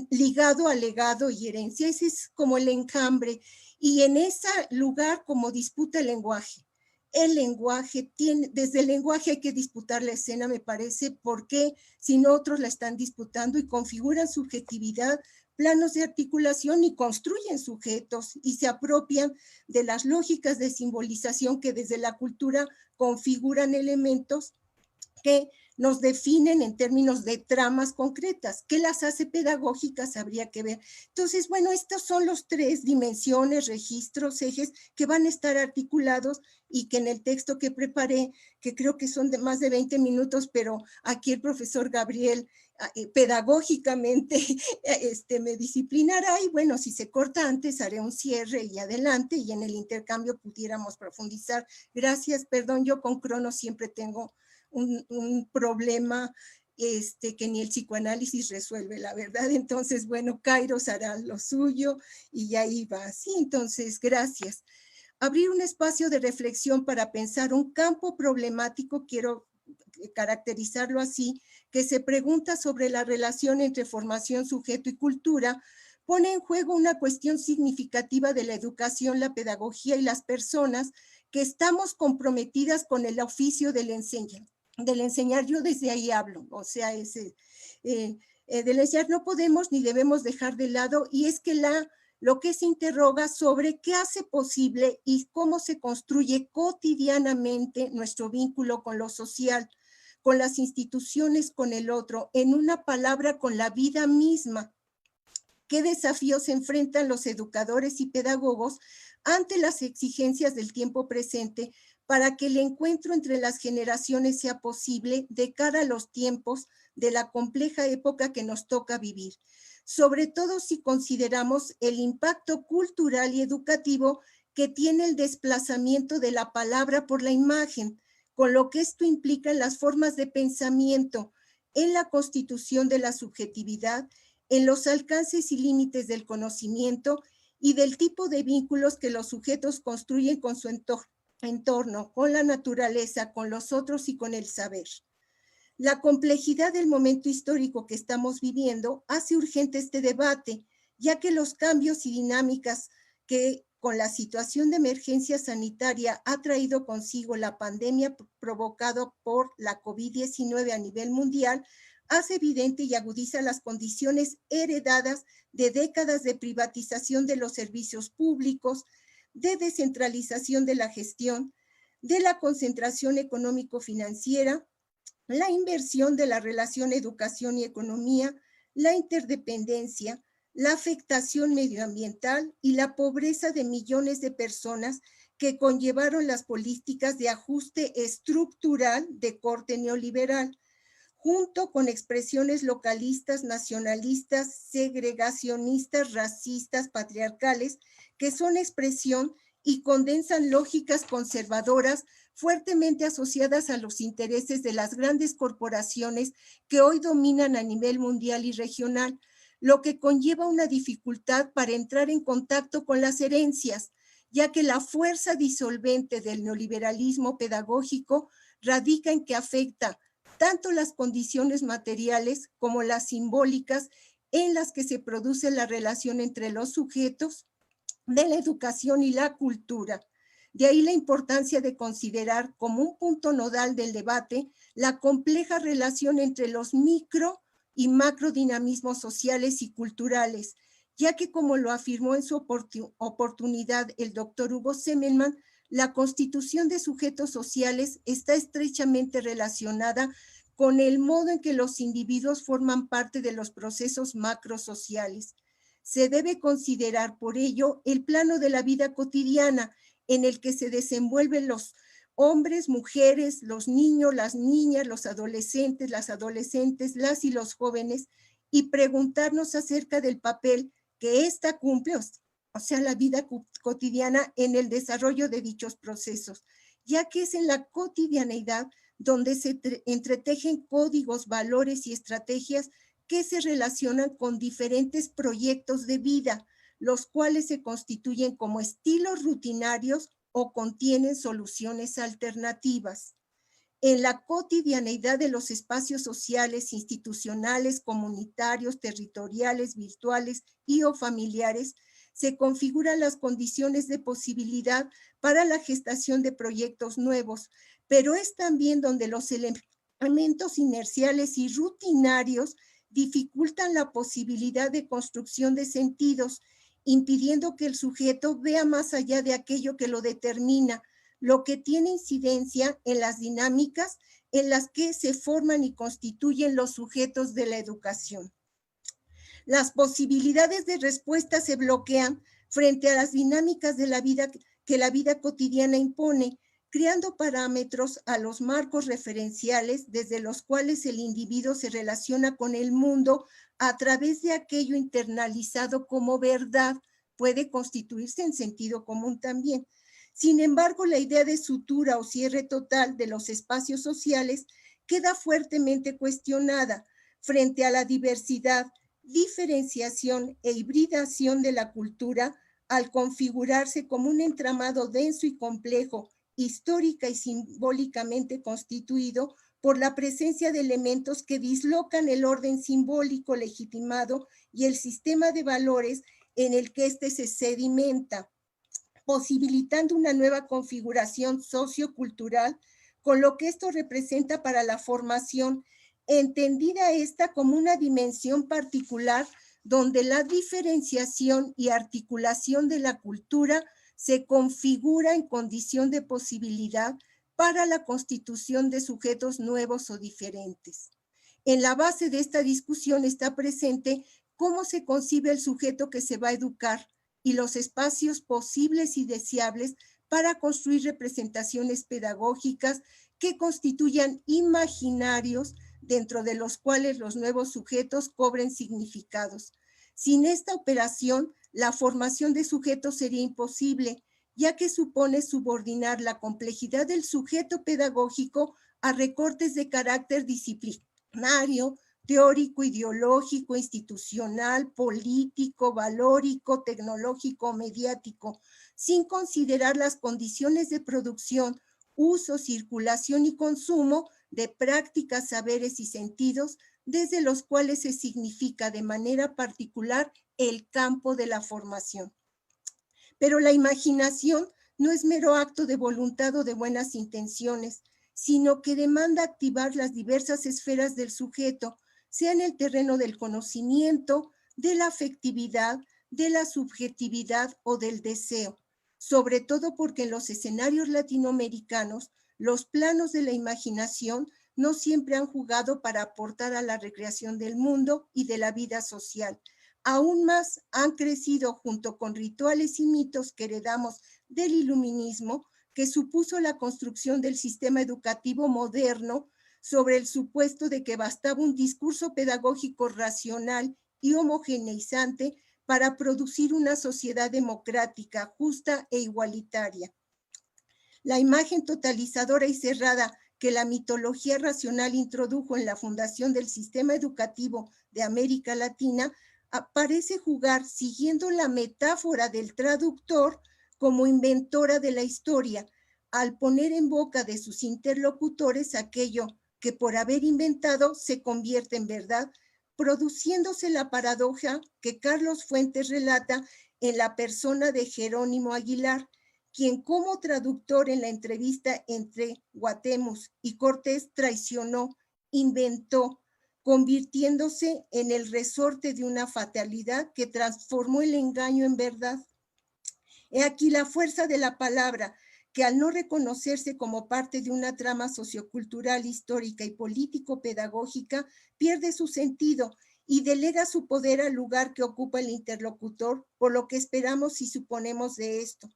ligado a legado y herencia. Ese es como el enjambre, y en ese lugar como disputa el lenguaje. El lenguaje desde el lenguaje hay que disputar la escena, me parece, porque si no otros la están disputando y configuran subjetividad, planos de articulación y construyen sujetos y se apropian de las lógicas de simbolización que desde la cultura configuran elementos que nos definen en términos de tramas concretas. ¿Qué las hace pedagógicas? Habría que ver. Entonces, bueno, estas son los 3 dimensiones, registros, ejes, que van a estar articulados y que en el texto que preparé, que creo que son de más de 20 minutos, pero aquí el profesor Gabriel pedagógicamente me disciplinará, y bueno, si se corta antes haré un cierre y adelante, y en el intercambio pudiéramos profundizar. Gracias, perdón, yo con Crono siempre tengo un problema que ni el psicoanálisis resuelve, la verdad. Entonces, bueno, Kairos hará lo suyo y ahí va. Sí, entonces, gracias. Abrir un espacio de reflexión para pensar un campo problemático, quiero caracterizarlo así, que se pregunta sobre la relación entre formación, sujeto y cultura, pone en juego una cuestión significativa de la educación, la pedagogía y las personas que estamos comprometidas con el oficio del enseñar. Yo desde ahí hablo, o sea, del enseñar no podemos ni debemos dejar de lado, y es que lo que se interroga sobre qué hace posible y cómo se construye cotidianamente nuestro vínculo con lo social, con las instituciones, con el otro, en una palabra, con la vida misma. ¿Qué desafíos se enfrentan los educadores y pedagogos ante las exigencias del tiempo presente para que el encuentro entre las generaciones sea posible de cara a los tiempos de la compleja época que nos toca vivir? Sobre todo si consideramos el impacto cultural y educativo que tiene el desplazamiento de la palabra por la imagen, con lo que esto implica en las formas de pensamiento, en la constitución de la subjetividad, en los alcances y límites del conocimiento y del tipo de vínculos que los sujetos construyen con su entorno, con la naturaleza, con los otros y con el saber. La complejidad del momento histórico que estamos viviendo hace urgente este debate, ya que los cambios y dinámicas que con la situación de emergencia sanitaria ha traído consigo la pandemia provocada por la COVID-19 a nivel mundial, hace evidente y agudiza las condiciones heredadas de décadas de privatización de los servicios públicos, de descentralización de la gestión, de la concentración económico-financiera, la inversión de la relación educación y economía, la interdependencia, la afectación medioambiental y la pobreza de millones de personas que conllevaron las políticas de ajuste estructural de corte neoliberal, junto con expresiones localistas, nacionalistas, segregacionistas, racistas, patriarcales, que son expresión y condensan lógicas conservadoras fuertemente asociadas a los intereses de las grandes corporaciones que hoy dominan a nivel mundial y regional, lo que conlleva una dificultad para entrar en contacto con las herencias, ya que la fuerza disolvente del neoliberalismo pedagógico radica en que afecta tanto las condiciones materiales como las simbólicas en las que se produce la relación entre los sujetos de la educación y la cultura. De ahí la importancia de considerar como un punto nodal del debate la compleja relación entre los micro y macrodinamismos sociales y culturales, ya que como lo afirmó en su oportunidad el doctor Hugo Zemelman, la constitución de sujetos sociales está estrechamente relacionada con el modo en que los individuos forman parte de los procesos macrosociales. Se debe considerar por ello el plano de la vida cotidiana en el que se desenvuelven los hombres, mujeres, los niños, las niñas, los adolescentes, las y los jóvenes, y preguntarnos acerca del papel que ésta cumple, o sea, la vida cotidiana en el desarrollo de dichos procesos, ya que es en la cotidianeidad donde se entretejen códigos, valores y estrategias que se relacionan con diferentes proyectos de vida, los cuales se constituyen como estilos rutinarios o contienen soluciones alternativas. En la cotidianeidad de los espacios sociales, institucionales, comunitarios, territoriales, virtuales y o familiares, se configuran las condiciones de posibilidad para la gestación de proyectos nuevos, pero es también donde los elementos inerciales y rutinarios dificultan la posibilidad de construcción de sentidos, impidiendo que el sujeto vea más allá de aquello que lo determina, lo que tiene incidencia en las dinámicas en las que se forman y constituyen los sujetos de la educación. Las posibilidades de respuesta se bloquean frente a las dinámicas de la vida que la vida cotidiana impone, creando parámetros a los marcos referenciales desde los cuales el individuo se relaciona con el mundo a través de aquello internalizado como verdad, puede constituirse en sentido común también. Sin embargo, la idea de sutura o cierre total de los espacios sociales queda fuertemente cuestionada frente a la diversidad, diferenciación e hibridación de la cultura al configurarse como un entramado denso y complejo, histórica y simbólicamente constituido por la presencia de elementos que dislocan el orden simbólico legitimado y el sistema de valores en el que éste se sedimenta, posibilitando una nueva configuración sociocultural, con lo que esto representa para la formación, entendida esta como una dimensión particular donde la diferenciación y articulación de la cultura se configura en condición de posibilidad para la constitución de sujetos nuevos o diferentes. En la base de esta discusión está presente cómo se concibe el sujeto que se va a educar y los espacios posibles y deseables para construir representaciones pedagógicas que constituyan imaginarios dentro de los cuales los nuevos sujetos cobren significados. Sin esta operación, la formación de sujetos sería imposible, ya que supone subordinar la complejidad del sujeto pedagógico a recortes de carácter disciplinario, teórico, ideológico, institucional, político, valórico, tecnológico, mediático, sin considerar las condiciones de producción, uso, circulación y consumo de prácticas, saberes y sentidos, desde los cuales se significa de manera particular el campo de la formación. Pero la imaginación no es mero acto de voluntad o de buenas intenciones, sino que demanda activar las diversas esferas del sujeto, sea en el terreno del conocimiento, de la afectividad, de la subjetividad o del deseo, sobre todo porque en los escenarios latinoamericanos los planos de la imaginación no siempre han jugado para aportar a la recreación del mundo y de la vida social. Aún más han crecido junto con rituales y mitos que heredamos del iluminismo, que supuso la construcción del sistema educativo moderno sobre el supuesto de que bastaba un discurso pedagógico racional y homogeneizante para producir una sociedad democrática, justa e igualitaria. La imagen totalizadora y cerrada que la mitología racional introdujo en la fundación del sistema educativo de América Latina parece jugar, siguiendo la metáfora del traductor, como inventora de la historia, al poner en boca de sus interlocutores aquello que por haber inventado se convierte en verdad, produciéndose la paradoja que Carlos Fuentes relata en la persona de Jerónimo Aguilar, quien como traductor en la entrevista entre Guatemus y Cortés traicionó, inventó, convirtiéndose en el resorte de una fatalidad que transformó el engaño en verdad. He aquí la fuerza de la palabra, que al no reconocerse como parte de una trama sociocultural, histórica y político-pedagógica, pierde su sentido y delega su poder al lugar que ocupa el interlocutor, por lo que esperamos y suponemos de esto.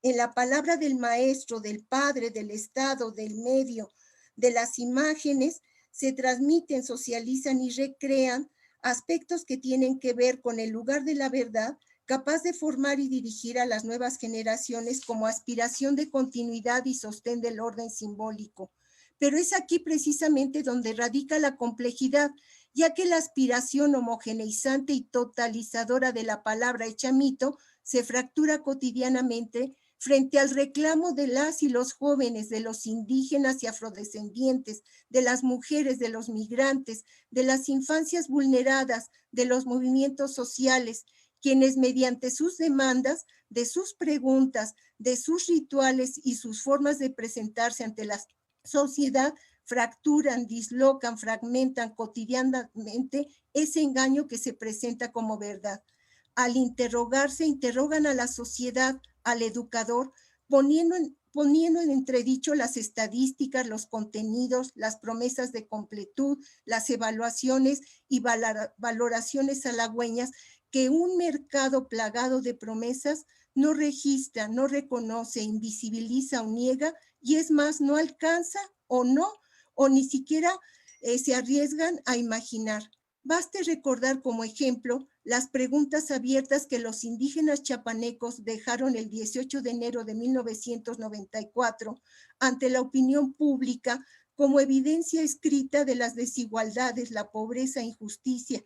En la palabra del maestro, del padre, del Estado, del medio, de las imágenes, se transmiten, socializan y recrean aspectos que tienen que ver con el lugar de la verdad, capaz de formar y dirigir a las nuevas generaciones como aspiración de continuidad y sostén del orden simbólico. Pero es aquí precisamente donde radica la complejidad, ya que la aspiración homogeneizante y totalizadora de la palabra hecha mito se fractura cotidianamente frente al reclamo de las y los jóvenes, de los indígenas y afrodescendientes, de las mujeres, de los migrantes, de las infancias vulneradas, de los movimientos sociales, quienes mediante sus demandas, de sus preguntas, de sus rituales y sus formas de presentarse ante la sociedad, fracturan, dislocan, fragmentan cotidianamente ese engaño que se presenta como verdad. Al interrogarse, interrogan a la sociedad, al educador, poniendo en entredicho las estadísticas, los contenidos, las promesas de completud, las evaluaciones y valoraciones halagüeñas que un mercado plagado de promesas no registra, no reconoce, invisibiliza o niega, y es más, no alcanza o no, o ni siquiera se arriesgan a imaginar. Baste recordar como ejemplo las preguntas abiertas que los indígenas chapanecos dejaron el 18 de enero de 1994 ante la opinión pública como evidencia escrita de las desigualdades, la pobreza e injusticia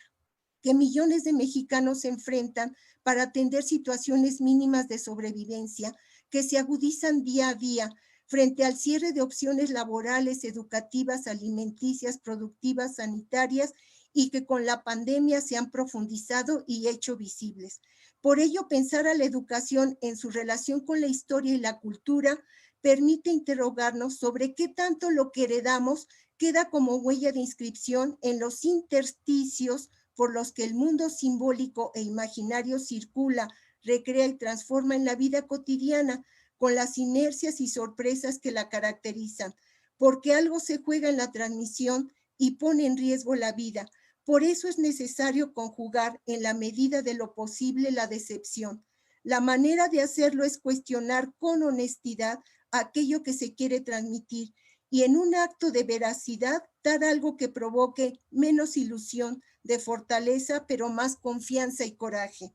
que millones de mexicanos se enfrentan para atender situaciones mínimas de sobrevivencia que se agudizan día a día frente al cierre de opciones laborales, educativas, alimenticias, productivas, sanitarias, y que con la pandemia se han profundizado y hecho visibles. Por ello, pensar a la educación en su relación con la historia y la cultura permite interrogarnos sobre qué tanto lo que heredamos queda como huella de inscripción en los intersticios por los que el mundo simbólico e imaginario circula, recrea y transforma en la vida cotidiana, con las inercias y sorpresas que la caracterizan, porque algo se juega en la transmisión y pone en riesgo la vida. Por eso es necesario conjugar en la medida de lo posible la decepción. La manera de hacerlo es cuestionar con honestidad aquello que se quiere transmitir y en un acto de veracidad dar algo que provoque menos ilusión de fortaleza, pero más confianza y coraje.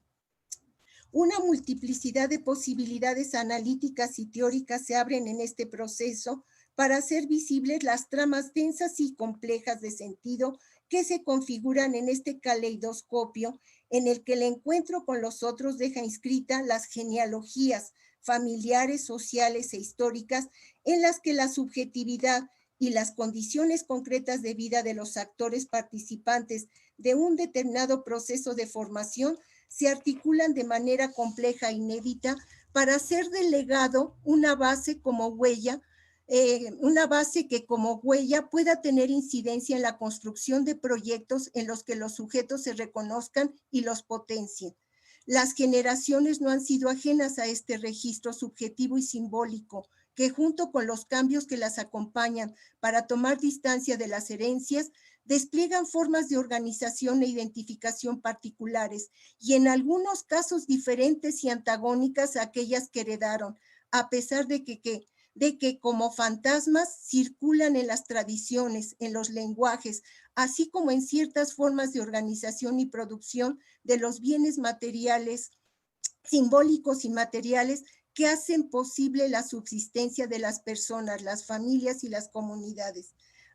Una multiplicidad de posibilidades analíticas y teóricas se abren en este proceso para hacer visibles las tramas densas y complejas de sentido que se configuran en este caleidoscopio en el que el encuentro con los otros deja inscritas las genealogías familiares, sociales e históricas en las que la subjetividad y las condiciones concretas de vida de los actores participantes de un determinado proceso de formación se articulan de manera compleja e inédita para hacer del legado una base como huella, una base que como huella pueda tener incidencia en la construcción de proyectos en los que los sujetos se reconozcan y los potencien. Las generaciones no han sido ajenas a este registro subjetivo y simbólico, que junto con los cambios que las acompañan para tomar distancia de las herencias, despliegan formas de organización e identificación particulares y en algunos casos diferentes y antagónicas a aquellas que heredaron, a pesar de que como fantasmas circulan en las tradiciones, en los lenguajes, así como en ciertas formas de organización y producción de los bienes materiales, simbólicos y materiales que hacen posible la subsistencia de las personas, las familias y las comunidades.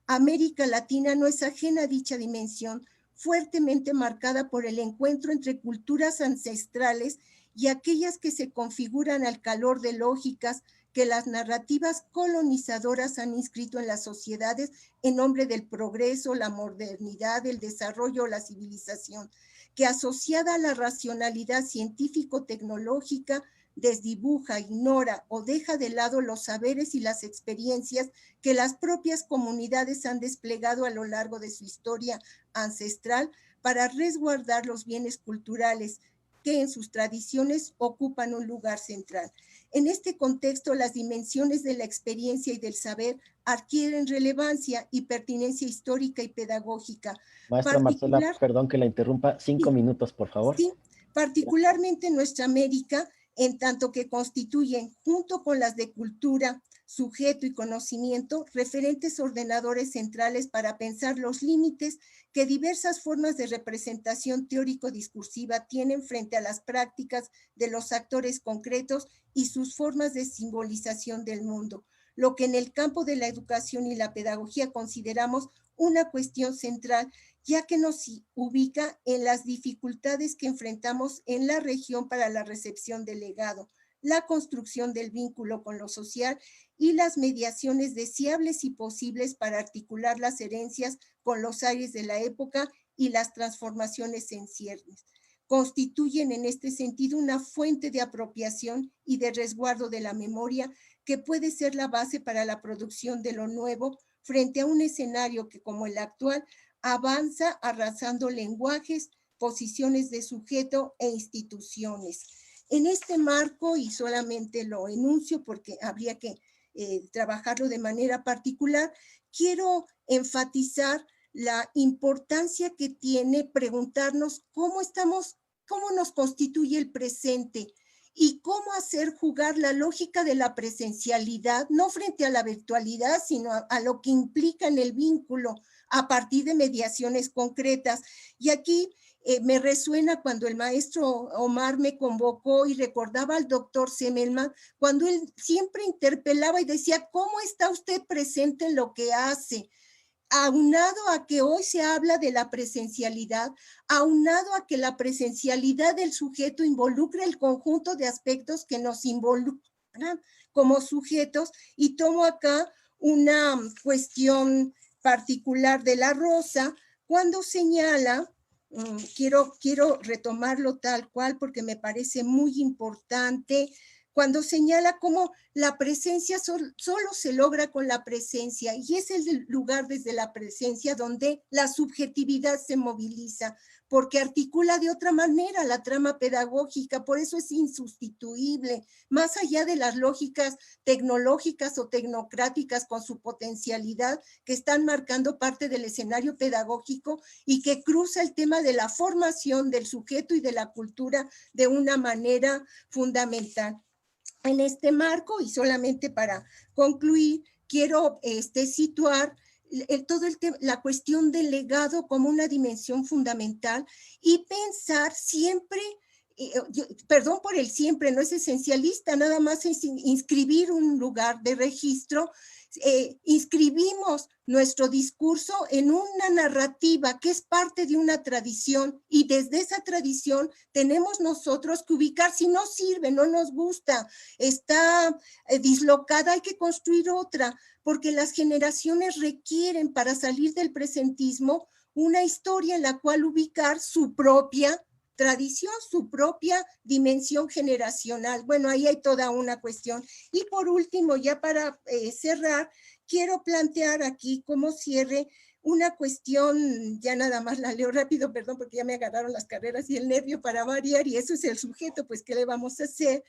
América Latina no es ajena a dicha dimensión, fuertemente marcada por el encuentro entre culturas ancestrales y aquellas que se configuran al calor de lógicas que las narrativas colonizadoras han inscrito en las sociedades en nombre del progreso, la modernidad, el desarrollo, la civilización, que asociada a la racionalidad científico-tecnológica desdibuja, ignora o deja de lado los saberes y las experiencias que las propias comunidades han desplegado a lo largo de su historia ancestral para resguardar los bienes culturales que en sus tradiciones ocupan un lugar central. En este contexto, las dimensiones de la experiencia y del saber adquieren relevancia y pertinencia histórica y pedagógica. Maestra Marcela, perdón que la interrumpa, 5 minutos, por favor. Sí, particularmente en nuestra América, en tanto que constituyen, junto con las de cultura, sujeto y conocimiento, referentes ordenadores centrales para pensar los límites que diversas formas de representación teórico-discursiva tienen frente a las prácticas de los actores concretos y sus formas de simbolización del mundo, lo que en el campo de la educación y la pedagogía consideramos una cuestión central, ya que nos ubica en las dificultades que enfrentamos en la región para la recepción del legado, la construcción del vínculo con lo social y las mediaciones deseables y posibles para articular las herencias con los aires de la época y las transformaciones en ciernes. Constituyen en este sentido una fuente de apropiación y de resguardo de la memoria que puede ser la base para la producción de lo nuevo frente a un escenario que, como el actual, avanza arrasando lenguajes, posiciones de sujeto e instituciones. En este marco, y solamente lo enuncio porque habría que trabajarlo de manera particular, quiero enfatizar la importancia que tiene preguntarnos cómo nos constituye el presente y cómo hacer jugar la lógica de la presencialidad, no frente a la virtualidad, sino a lo que implica en el vínculo a partir de mediaciones concretas. Y aquí me resuena cuando el maestro Omar me convocó y recordaba al doctor Semmelman, cuando él siempre interpelaba y decía, ¿cómo está usted presente en lo que hace? Aunado a que hoy se habla de la presencialidad, aunado a que la presencialidad del sujeto involucra el conjunto de aspectos que nos involucran como sujetos, y tomo acá una cuestión particular de La Rosa, cuando señala, quiero retomarlo tal cual porque me parece muy importante, cuando señala cómo la presencia solo se logra con la presencia, y es el lugar desde la presencia donde la subjetividad se moviliza, porque articula de otra manera la trama pedagógica, por eso es insustituible, más allá de las lógicas tecnológicas o tecnocráticas con su potencialidad que están marcando parte del escenario pedagógico y que cruza el tema de la formación del sujeto y de la cultura de una manera fundamental. En este marco, y solamente para concluir, quiero situar la cuestión del legado como una dimensión fundamental y pensar siempre, perdón por el siempre, no es esencialista, nada más es inscribir un lugar de registro. Inscribimos nuestro discurso en una narrativa que es parte de una tradición, y desde esa tradición tenemos nosotros que ubicar, si no sirve, no nos gusta, está dislocada, hay que construir otra, porque las generaciones requieren, para salir del presentismo, una historia en la cual ubicar su propia tradición, su propia dimensión generacional. Bueno, ahí hay toda una cuestión. Y por último, ya para cerrar, quiero plantear aquí como cierre una cuestión, ya nada más la leo rápido, perdón, porque ya me agarraron las carreras y el nervio para variar, y eso es el sujeto, pues, ¿qué le vamos a hacer?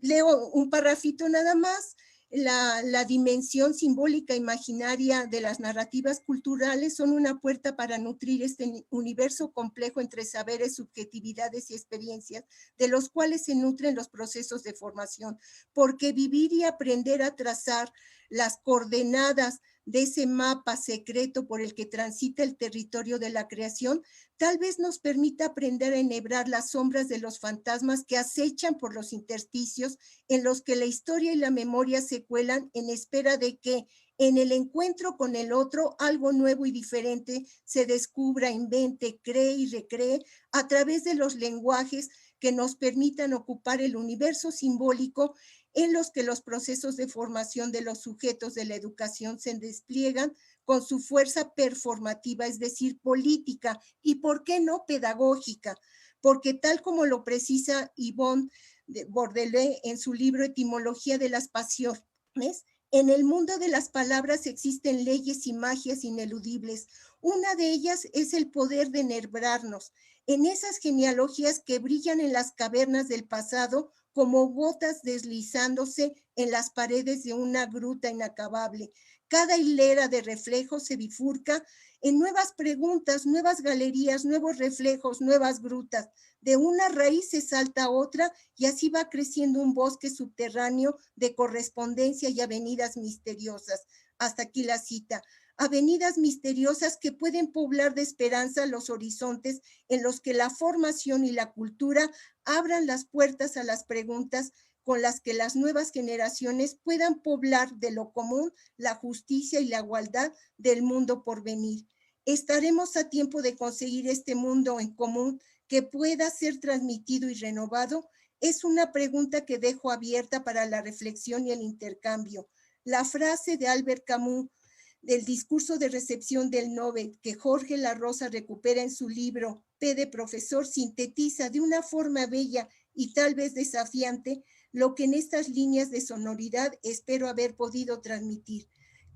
Leo un parrafito nada más. La dimensión simbólica imaginaria de las narrativas culturales son una puerta para nutrir este universo complejo entre saberes, subjetividades y experiencias, de los cuales se nutren los procesos de formación, porque vivir y aprender a trazar las coordenadas de ese mapa secreto por el que transita el territorio de la creación, tal vez nos permita aprender a enhebrar las sombras de los fantasmas que acechan por los intersticios en los que la historia y la memoria se cuelan en espera de que en el encuentro con el otro algo nuevo y diferente se descubra, invente, cree y recree a través de los lenguajes que nos permitan ocupar el universo simbólico en los que los procesos de formación de los sujetos de la educación se despliegan con su fuerza performativa, es decir, política, y por qué no pedagógica, porque tal como lo precisa Yvonne Bourdelais en su libro Etimología de las Pasiones, en el mundo de las palabras existen leyes y magias ineludibles. Una de ellas es el poder de enhebrarnos en esas genealogías que brillan en las cavernas del pasado como gotas deslizándose en las paredes de una gruta inacabable. Cada hilera de reflejos se bifurca en nuevas preguntas, nuevas galerías, nuevos reflejos, nuevas grutas. De una raíz se salta a otra y así va creciendo un bosque subterráneo de correspondencia y avenidas misteriosas. Hasta aquí la cita. Avenidas misteriosas que pueden poblar de esperanza los horizontes en los que la formación y la cultura abran las puertas a las preguntas con las que las nuevas generaciones puedan poblar de lo común la justicia y la igualdad del mundo por venir. ¿Estaremos a tiempo de conseguir este mundo en común que pueda ser transmitido y renovado? Es una pregunta que dejo abierta para la reflexión y el intercambio. La frase de Albert Camus del discurso de recepción del Nobel que Jorge La Rosa recupera en su libro P de Profesor sintetiza de una forma bella y tal vez desafiante lo que en estas líneas de sonoridad espero haber podido transmitir.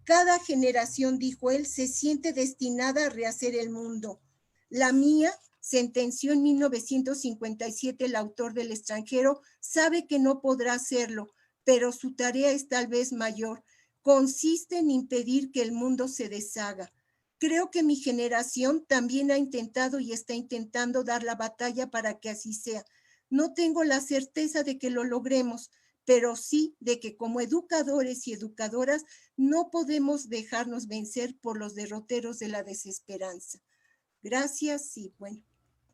Cada generación, dijo él, se siente destinada a rehacer el mundo. La mía, sentenció en 1957 el autor del extranjero, sabe que no podrá hacerlo, pero su tarea es tal vez mayor. Consiste en impedir que el mundo se deshaga. Creo que mi generación también ha intentado y está intentando dar la batalla para que así sea. No tengo la certeza de que lo logremos, pero sí de que como educadores y educadoras no podemos dejarnos vencer por los derroteros de la desesperanza. Gracias y bueno,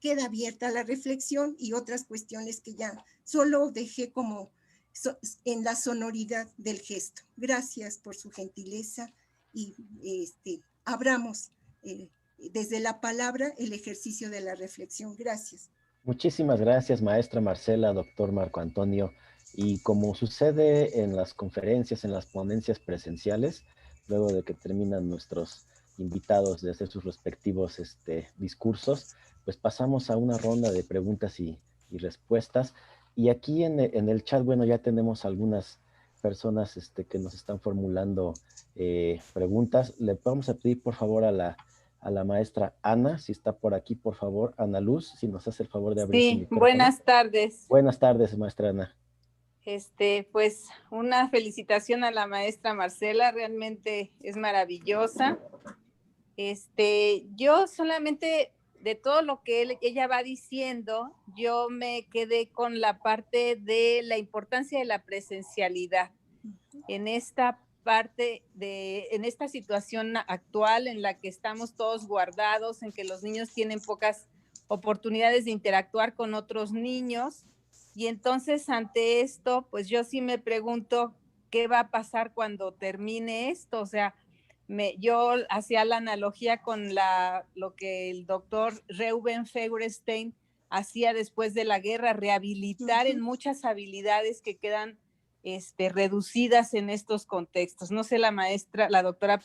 queda abierta la reflexión y otras cuestiones que ya solo dejé como en la sonoridad del gesto. Gracias por su gentileza y abramos desde la palabra el ejercicio de la reflexión. Gracias. Muchísimas gracias, maestra Marcela, doctor Marco Antonio. Y como sucede en las conferencias, en las ponencias presenciales, luego de que terminan nuestros invitados de hacer sus respectivos discursos, pues pasamos a una ronda de preguntas y respuestas. Y aquí en el chat, bueno, ya tenemos algunas personas que nos están formulando preguntas. Le vamos a pedir, por favor, a la maestra Ana, si está por aquí, por favor, Ana Luz, si nos hace el favor de abrir su Sí, micrófono. buenas tardes. Buenas tardes, maestra Ana. Pues una felicitación a la maestra Marcela, realmente es maravillosa. Yo solamente de todo lo que ella va diciendo, yo me quedé con la parte de la importancia de la presencialidad en esta parte en esta situación actual en la que estamos todos guardados, en que los niños tienen pocas oportunidades de interactuar con otros niños. Y entonces ante esto, pues yo sí me pregunto qué va a pasar cuando termine esto. O sea, yo hacía la analogía con lo que el doctor Reuben Feuerstein hacía después de la guerra, rehabilitar en muchas habilidades que quedan reducidas en estos contextos. No sé la doctora,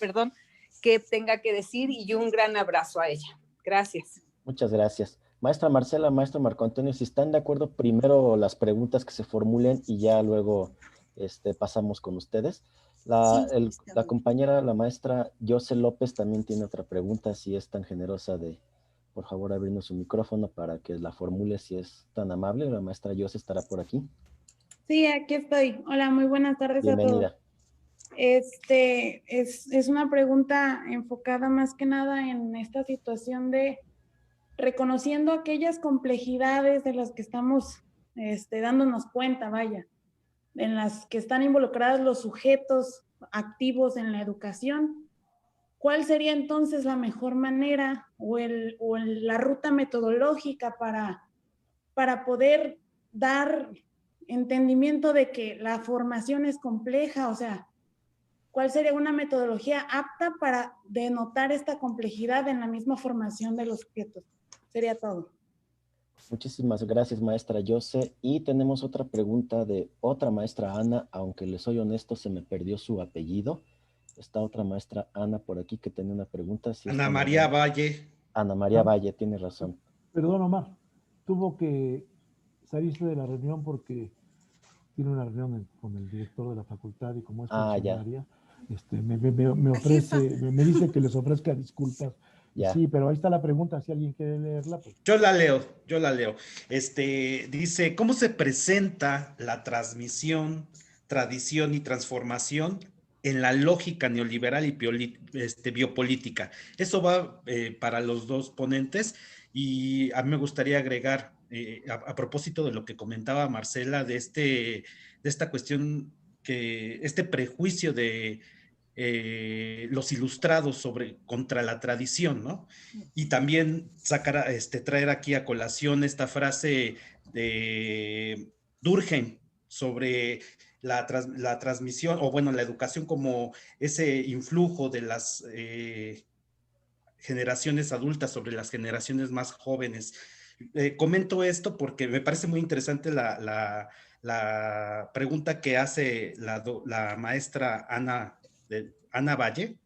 qué tenga que decir, y un gran abrazo a ella. Gracias. Muchas gracias. Maestra Marcela, maestro Marco Antonio, si están de acuerdo, primero las preguntas que se formulen y ya luego pasamos con ustedes. La compañera, la maestra Jose López también tiene otra pregunta, si es tan generosa de, por favor, abrirnos su micrófono para que la formule, si es tan amable. La maestra Jose estará por aquí. Sí, aquí estoy. Hola, muy buenas tardes. Bienvenida. A todos. Es una pregunta enfocada más que nada en esta situación de reconociendo aquellas complejidades de las que estamos dándonos cuenta, vaya, en las que están involucrados los sujetos activos en la educación. ¿Cuál sería entonces la mejor manera o la ruta metodológica para poder dar entendimiento de que la formación es compleja? O sea, ¿cuál sería una metodología apta para denotar esta complejidad en la misma formación de los sujetos? Sería todo. Muchísimas gracias, maestra Jose. Y tenemos otra pregunta de otra maestra Ana, aunque les soy honesto, se me perdió su apellido. Está otra maestra Ana por aquí que tiene una pregunta. Si Ana María Valle. Ana María Valle, tiene razón. Perdón, Omar, tuvo que salirse de la reunión porque tiene una reunión con el director de la facultad y como es funcionaria, me dice que les ofrezca disculpas. Ya. Sí, pero ahí está la pregunta, si alguien quiere leerla. Pues. Yo la leo. Dice, ¿cómo se presenta la transmisión, tradición y transformación en la lógica neoliberal y biopolítica? Eso va para los dos ponentes, y a mí me gustaría agregar, a propósito de lo que comentaba Marcela, de esta cuestión, este prejuicio de los ilustrados contra la tradición, ¿no? Y también traer aquí a colación esta frase de Durkheim sobre la transmisión, o bueno, la educación como ese influjo de las generaciones adultas sobre las generaciones más jóvenes. Comento esto porque me parece muy interesante la pregunta que hace la maestra Ana Valle,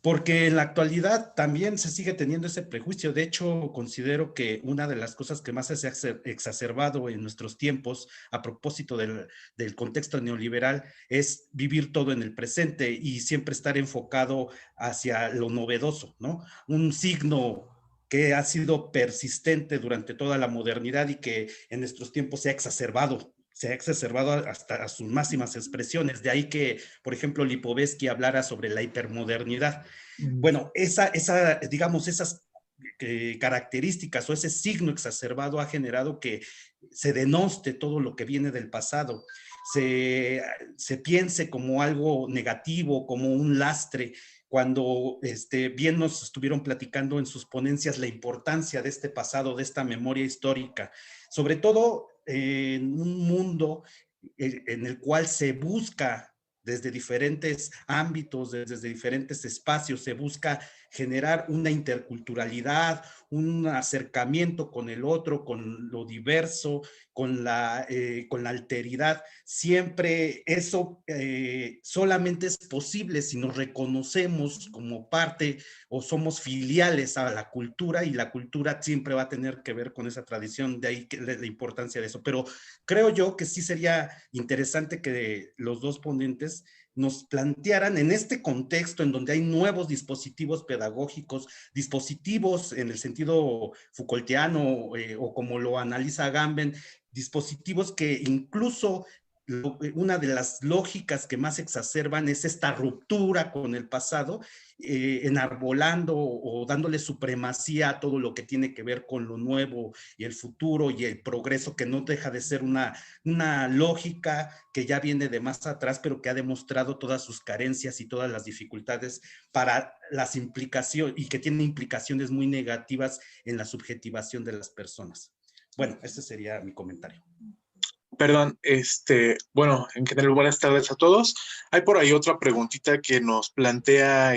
porque en la actualidad también se sigue teniendo ese prejuicio. De hecho, considero que una de las cosas que más se ha exacerbado en nuestros tiempos, a propósito del contexto neoliberal, es vivir todo en el presente y siempre estar enfocado hacia lo novedoso, ¿no? Un signo que ha sido persistente durante toda la modernidad y que en nuestros tiempos se ha exacerbado hasta sus máximas expresiones. De ahí que, por ejemplo, Lipovetsky hablara sobre la hipermodernidad. Bueno, digamos, esas características o ese signo exacerbado ha generado que se denoste todo lo que viene del pasado, se piense como algo negativo, como un lastre, cuando bien nos estuvieron platicando en sus ponencias la importancia de este pasado, de esta memoria histórica, sobre todo en un mundo en el cual se busca desde diferentes ámbitos, desde diferentes espacios, se busca generar una interculturalidad, un acercamiento con el otro, con lo diverso, con la alteridad. Siempre eso solamente es posible si nos reconocemos como parte o somos filiales a la cultura, y la cultura siempre va a tener que ver con esa tradición, de ahí la importancia de eso. Pero creo yo que sí sería interesante que los dos ponentes nos plantearan en este contexto en donde hay nuevos dispositivos pedagógicos, dispositivos en el sentido Foucaultiano o como lo analiza Agamben, dispositivos que incluso una de las lógicas que más exacerban es esta ruptura con el pasado, enarbolando o dándole supremacía a todo lo que tiene que ver con lo nuevo y el futuro y el progreso, que no deja de ser una lógica que ya viene de más atrás, pero que ha demostrado todas sus carencias y todas las dificultades para las implicaciones, y que tiene implicaciones muy negativas en la subjetivación de las personas. Bueno, ese sería mi comentario. Perdón, bueno, en general, buenas tardes a todos. Hay por ahí otra preguntita que nos plantea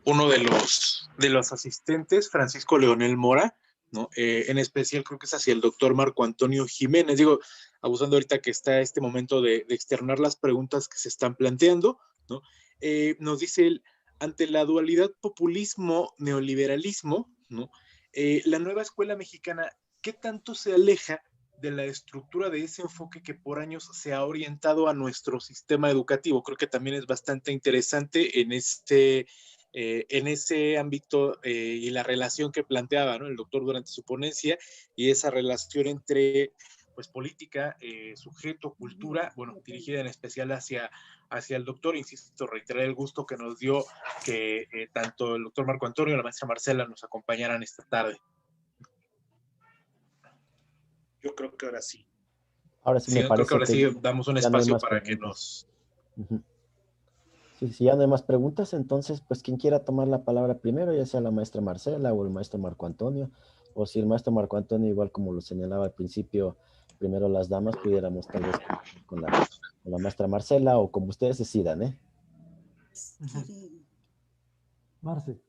uno de los asistentes, Francisco Leonel Mora, ¿no? En especial creo que es hacia el doctor Marco Antonio Jiménez. Digo, abusando ahorita que está este momento de externar las preguntas que se están planteando, ¿no? Nos dice él, ante la dualidad populismo-neoliberalismo, ¿no? La nueva escuela mexicana, ¿qué tanto se aleja de la estructura de ese enfoque que por años se ha orientado a nuestro sistema educativo? Creo que también es bastante interesante en ese ámbito y la relación que planteaba, ¿no?, el doctor durante su ponencia, y esa relación entre pues política, sujeto, cultura, bueno, dirigida en especial hacia el doctor. Insisto, reiterar el gusto que nos dio que tanto el doctor Marco Antonio y la maestra Marcela nos acompañaran esta tarde. Yo creo que ahora sí. Ahora sí, me parece creo que ahora sí damos un espacio no para preguntas. Que nos... Sí, ya no hay más preguntas, entonces, pues quien quiera tomar la palabra primero, ya sea la maestra Marcela o el maestro Marco Antonio, o si el maestro Marco Antonio, igual como lo señalaba al principio, primero las damas, pudiéramos tal vez con la maestra Marcela, o como ustedes decidan, ¿eh? Marce.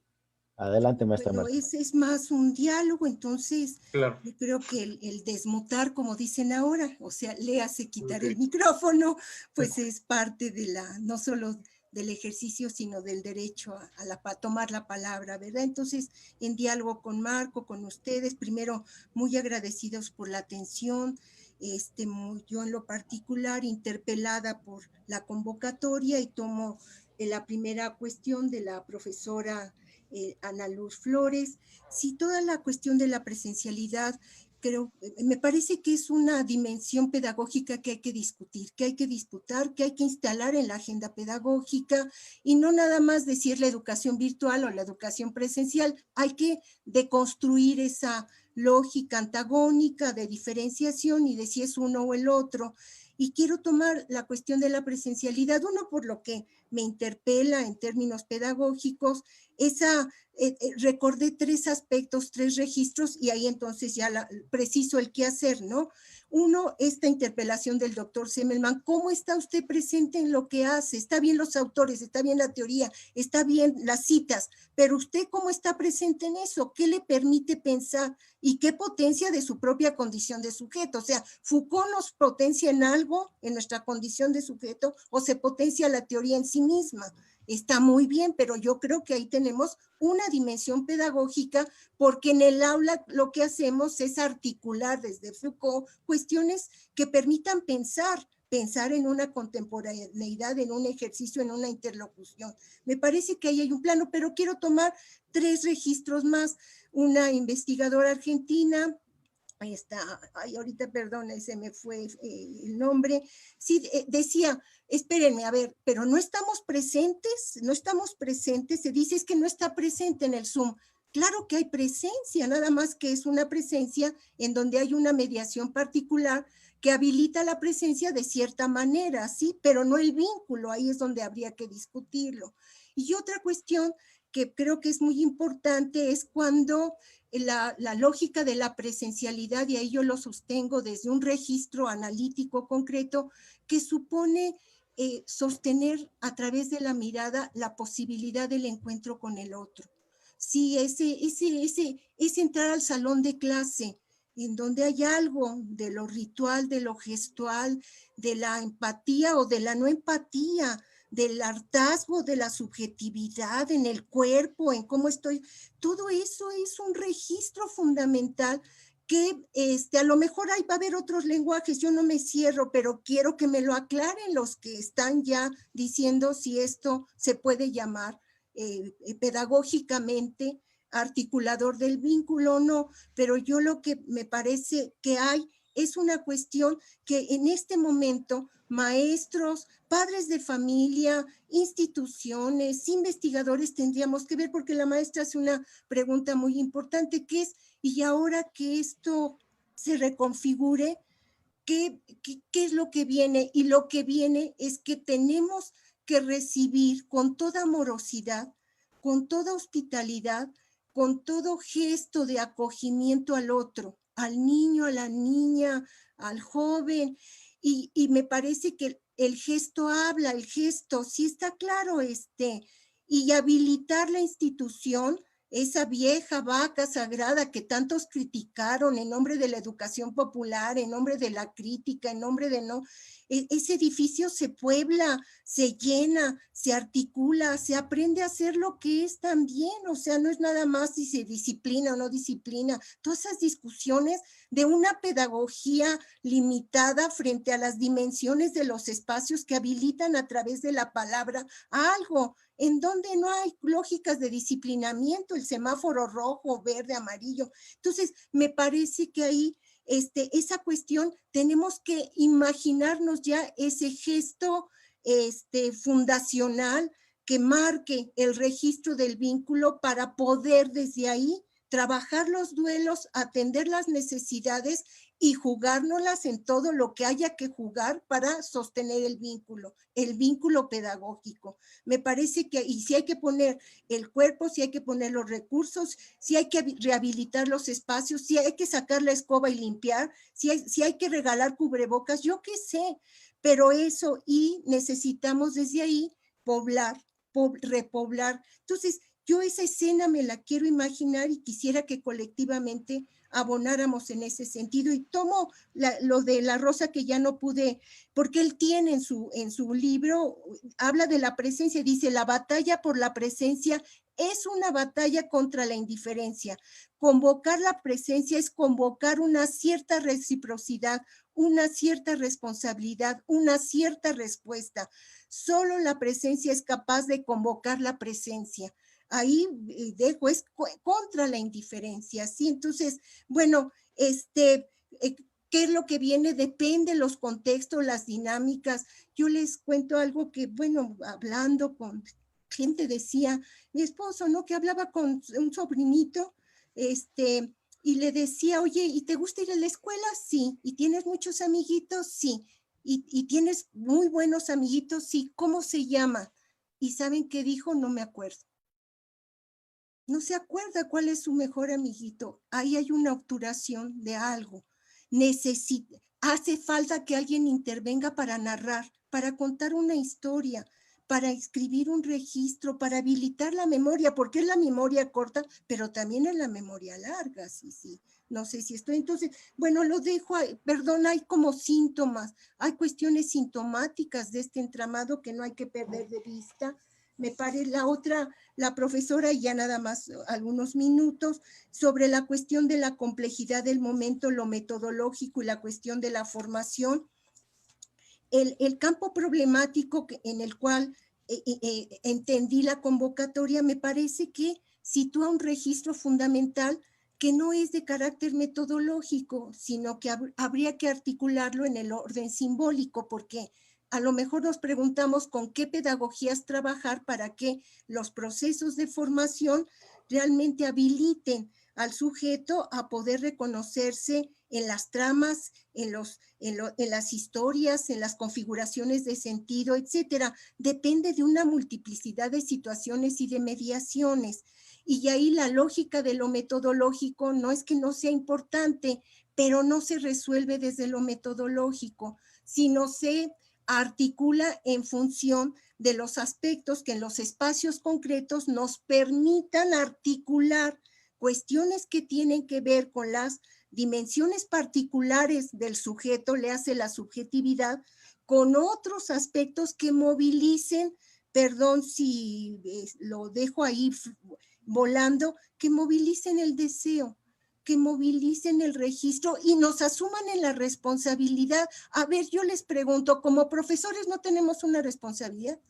Adelante, maestra Pero Marcela. ese es más un diálogo, entonces claro. Yo creo que el desmutar, como dicen ahora, o sea, le hace quitar el micrófono, pues es parte de no solo del ejercicio, sino del derecho a tomar la palabra, ¿verdad? Entonces, en diálogo con Marco, con ustedes, primero, muy agradecidos por la atención, yo en lo particular interpelada por la convocatoria, y tomo la primera cuestión de la profesora Ana Luz Flores. Sí, toda la cuestión de la presencialidad, me parece que es una dimensión pedagógica que hay que discutir, que hay que disputar, que hay que instalar en la agenda pedagógica, y no nada más decir la educación virtual o la educación presencial. Hay que deconstruir esa lógica antagónica de diferenciación y de si es uno o el otro. Y quiero tomar la cuestión de la presencialidad, uno, por lo que me interpela en términos pedagógicos, recordé 3 aspectos, 3 registros, y ahí entonces ya preciso el qué hacer, ¿no? Uno, esta interpelación del doctor Semmelman, ¿cómo está usted presente en lo que hace? Está bien los autores, está bien la teoría, está bien las citas, pero usted ¿cómo está presente en eso? ¿Qué le permite pensar? ¿Y qué potencia de su propia condición de sujeto? O sea, ¿Foucault nos potencia en algo, en nuestra condición de sujeto, o se potencia la teoría en sí misma? Está muy bien, pero yo creo que ahí tenemos una dimensión pedagógica, porque en el aula lo que hacemos es articular desde Foucault cuestiones que permitan pensar en una contemporaneidad, en un ejercicio, en una interlocución. Me parece que ahí hay un plano, pero quiero tomar 3 registros más. Una investigadora argentina, ahorita, perdón, se me fue el nombre, sí, decía, espérenme, a ver, pero no estamos presentes, se dice es que no está presente en el Zoom. Claro que hay presencia, nada más que es una presencia en donde hay una mediación particular que habilita la presencia de cierta manera, ¿sí? Pero no el vínculo, ahí es donde habría que discutirlo. Y otra cuestión que creo que es muy importante es cuando la lógica de la presencialidad, y ahí yo lo sostengo desde un registro analítico concreto, que supone sostener a través de la mirada la posibilidad del encuentro con el otro. Sí, es entrar al salón de clase, en donde hay algo de lo ritual, de lo gestual, de la empatía o de la no empatía, del hartazgo, de la subjetividad en el cuerpo, en cómo estoy. Todo eso es un registro fundamental que a lo mejor ahí va a haber otros lenguajes, yo no me cierro, pero quiero que me lo aclaren los que están ya diciendo si esto se puede llamar pedagógicamente articulador del vínculo o no, pero yo lo que me parece que hay es una cuestión que en este momento maestros, padres de familia, instituciones, investigadores tendríamos que ver, porque la maestra hace una pregunta muy importante, que es, y ahora que esto se reconfigure, ¿qué es lo que viene? Y lo que viene es que tenemos que recibir con toda amorosidad, con toda hospitalidad, con todo gesto de acogimiento al otro, al niño, a la niña, al joven, y me parece que el gesto habla, el gesto, sí está claro, y habilitar la institución, esa vieja vaca sagrada que tantos criticaron en nombre de la educación popular, en nombre de la crítica, en nombre de no, ese edificio se puebla, se llena, se articula, se aprende a hacer lo que es también, o sea, no es nada más si se disciplina o no disciplina, todas esas discusiones de una pedagogía limitada frente a las dimensiones de los espacios que habilitan a través de la palabra algo, en donde no hay lógicas de disciplinamiento, el semáforo rojo, verde, amarillo. Entonces, me parece que ahí esa cuestión tenemos que imaginarnos ya ese gesto fundacional que marque el registro del vínculo para poder desde ahí trabajar los duelos, atender las necesidades y jugárnoslas en todo lo que haya que jugar para sostener el vínculo pedagógico. Me parece que, y si hay que poner el cuerpo, si hay que poner los recursos, si hay que rehabilitar los espacios, si hay que sacar la escoba y limpiar, si hay que regalar cubrebocas, yo qué sé, pero eso, y necesitamos desde ahí poblar, repoblar. Entonces, yo esa escena me la quiero imaginar y quisiera que colectivamente abonáramos en ese sentido. Y tomo lo de la rosa que ya no pude, porque él tiene en su libro, habla de la presencia, dice, la batalla por la presencia es una batalla contra la indiferencia. Convocar la presencia es convocar una cierta reciprocidad, una cierta responsabilidad, una cierta respuesta. Solo la presencia es capaz de convocar la presencia. Ahí dejo, es contra la indiferencia, ¿sí? Entonces, bueno, ¿qué es lo que viene? Depende de los contextos, las dinámicas. Yo les cuento algo que, bueno, hablando con gente decía, mi esposo, ¿no? Que hablaba con un sobrinito, y le decía, oye, ¿y te gusta ir a la escuela? Sí. ¿Y tienes muchos amiguitos? Sí. ¿Y tienes muy buenos amiguitos? Sí. ¿Cómo se llama? ¿Y saben qué dijo? No me acuerdo. No se acuerda cuál es su mejor amiguito. Ahí hay una obturación de algo. Hace falta que alguien intervenga para narrar, para contar una historia, para escribir un registro, para habilitar la memoria, porque es la memoria corta, pero también es la memoria larga, sí. No sé si estoy, entonces, bueno, lo dejo, perdón, hay como síntomas, hay cuestiones sintomáticas de este entramado que no hay que perder de vista. Me parece la profesora, y ya nada más algunos minutos, sobre la cuestión de la complejidad del momento, lo metodológico y la cuestión de la formación. El campo problemático en el cual entendí la convocatoria me parece que sitúa un registro fundamental que no es de carácter metodológico, sino que habría que articularlo en el orden simbólico, porque a lo mejor nos preguntamos con qué pedagogías trabajar para que los procesos de formación realmente habiliten al sujeto a poder reconocerse en las tramas, en las historias, en las configuraciones de sentido, etcétera. Depende de una multiplicidad de situaciones y de mediaciones. Y ahí la lógica de lo metodológico no es que no sea importante, pero no se resuelve desde lo metodológico, sino se articula en función de los aspectos que en los espacios concretos nos permitan articular cuestiones que tienen que ver con las dimensiones particulares del sujeto, le hace la subjetividad, con otros aspectos que movilicen, perdón si lo dejo ahí volando, que movilicen el deseo, que movilicen el registro y nos asuman en la responsabilidad. A ver, yo les pregunto, como profesores no tenemos una responsabilidad,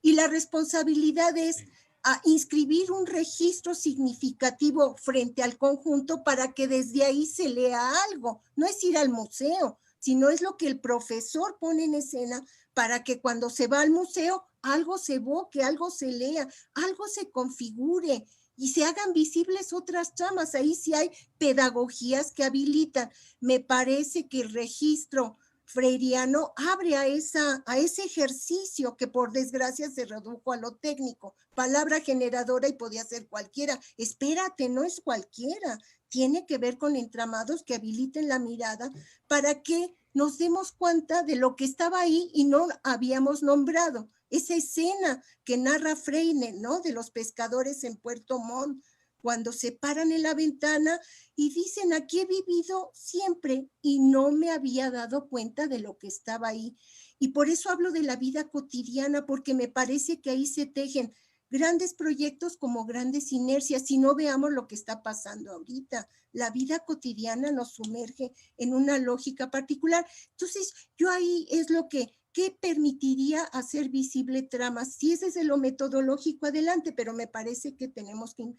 y la responsabilidad es a inscribir un registro significativo frente al conjunto para que desde ahí se lea algo. No es ir al museo, sino es lo que el profesor pone en escena para que cuando se va al museo algo se evoque, algo se lea, algo se configure y se hagan visibles otras tramas. Ahí sí hay pedagogías que habilitan. Me parece que el registro freiriano abre a ese ejercicio que por desgracia se redujo a lo técnico, palabra generadora y podía ser cualquiera. Espérate, no es cualquiera, tiene que ver con entramados que habiliten la mirada para que nos demos cuenta de lo que estaba ahí y no habíamos nombrado. Esa escena que narra Freire, ¿no? De los pescadores en Puerto Montt, cuando se paran en la ventana y dicen, aquí he vivido siempre y no me había dado cuenta de lo que estaba ahí. Y por eso hablo de la vida cotidiana, porque me parece que ahí se tejen grandes proyectos como grandes inercias. Si no veamos lo que está pasando ahorita, la vida cotidiana nos sumerge en una lógica particular. Entonces, yo ahí es lo que permitiría hacer visible tramas. Si es desde lo metodológico, adelante, pero me parece que tenemos que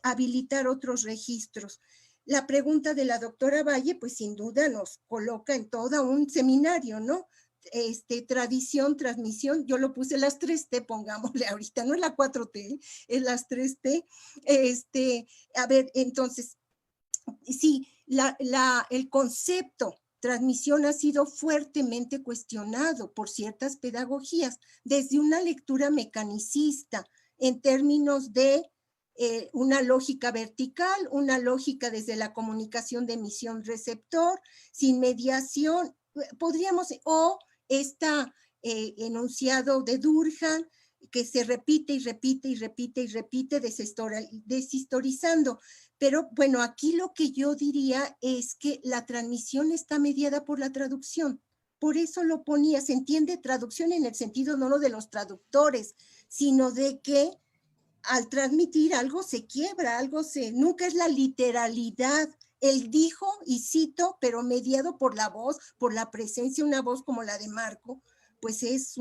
habilitar otros registros. La pregunta de la doctora Valle, pues sin duda nos coloca en todo un seminario, ¿no? Tradición, transmisión, yo lo puse las 3T, pongámosle ahorita, no es la 4T, es las 3T. A ver, entonces, sí, el concepto transmisión ha sido fuertemente cuestionado por ciertas pedagogías, desde una lectura mecanicista, en términos de una lógica vertical, una lógica desde la comunicación de emisión-receptor, sin mediación, podríamos, o enunciado de Durkheim, que se repite y repite y repite y repite, deshistorizando. Pero bueno, aquí lo que yo diría es que la transmisión está mediada por la traducción. Por eso lo ponía, se entiende traducción en el sentido no de los traductores, sino de que al transmitir algo se quiebra, nunca es la literalidad. Él dijo, y cito, pero mediado por la voz, por la presencia, una voz como la de Marco, pues es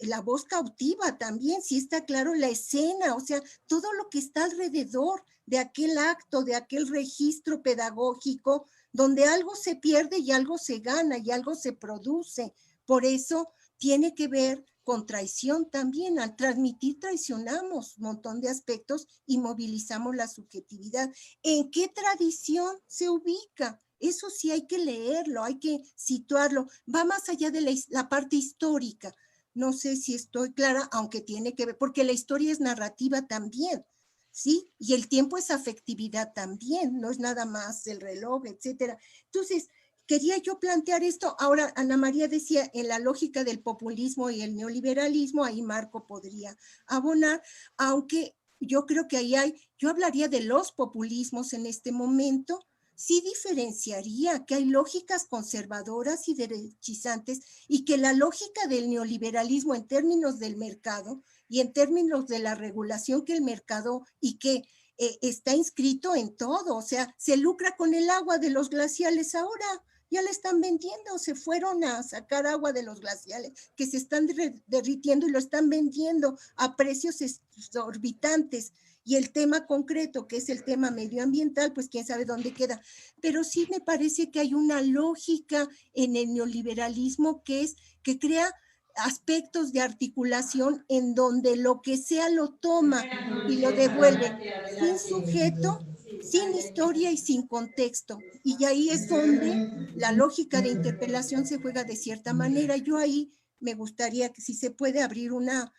la voz cautiva también, sí está claro la escena, o sea, todo lo que está alrededor de aquel acto, de aquel registro pedagógico, donde algo se pierde y algo se gana y algo se produce. Por eso tiene que ver con traición también. Al transmitir traicionamos un montón de aspectos y movilizamos la subjetividad. ¿En qué tradición se ubica? Eso sí hay que leerlo, hay que situarlo. Va más allá de la parte histórica. No sé si estoy clara, aunque tiene que ver, porque la historia es narrativa también, ¿sí? Y el tiempo es afectividad también, no es nada más el reloj, etcétera. Entonces, quería yo plantear esto. Ahora, Ana María decía, en la lógica del populismo y el neoliberalismo, ahí Marco podría abonar, aunque yo creo que ahí yo hablaría de los populismos en este momento. Sí diferenciaría que hay lógicas conservadoras y derechizantes y que la lógica del neoliberalismo en términos del mercado y en términos de la regulación que el mercado y que está inscrito en todo, o sea, se lucra con el agua de los glaciales ahora, ya la están vendiendo, se fueron a sacar agua de los glaciales que se están derritiendo y lo están vendiendo a precios exorbitantes. Y el tema concreto, que es el tema medioambiental, pues quién sabe dónde queda. Pero sí me parece que hay una lógica en el neoliberalismo que crea aspectos de articulación en donde lo que sea lo toma y lo devuelve sin sujeto, sin historia y sin contexto. Y ahí es donde la lógica de interpelación se juega de cierta manera. Yo ahí me gustaría que si se puede abrir una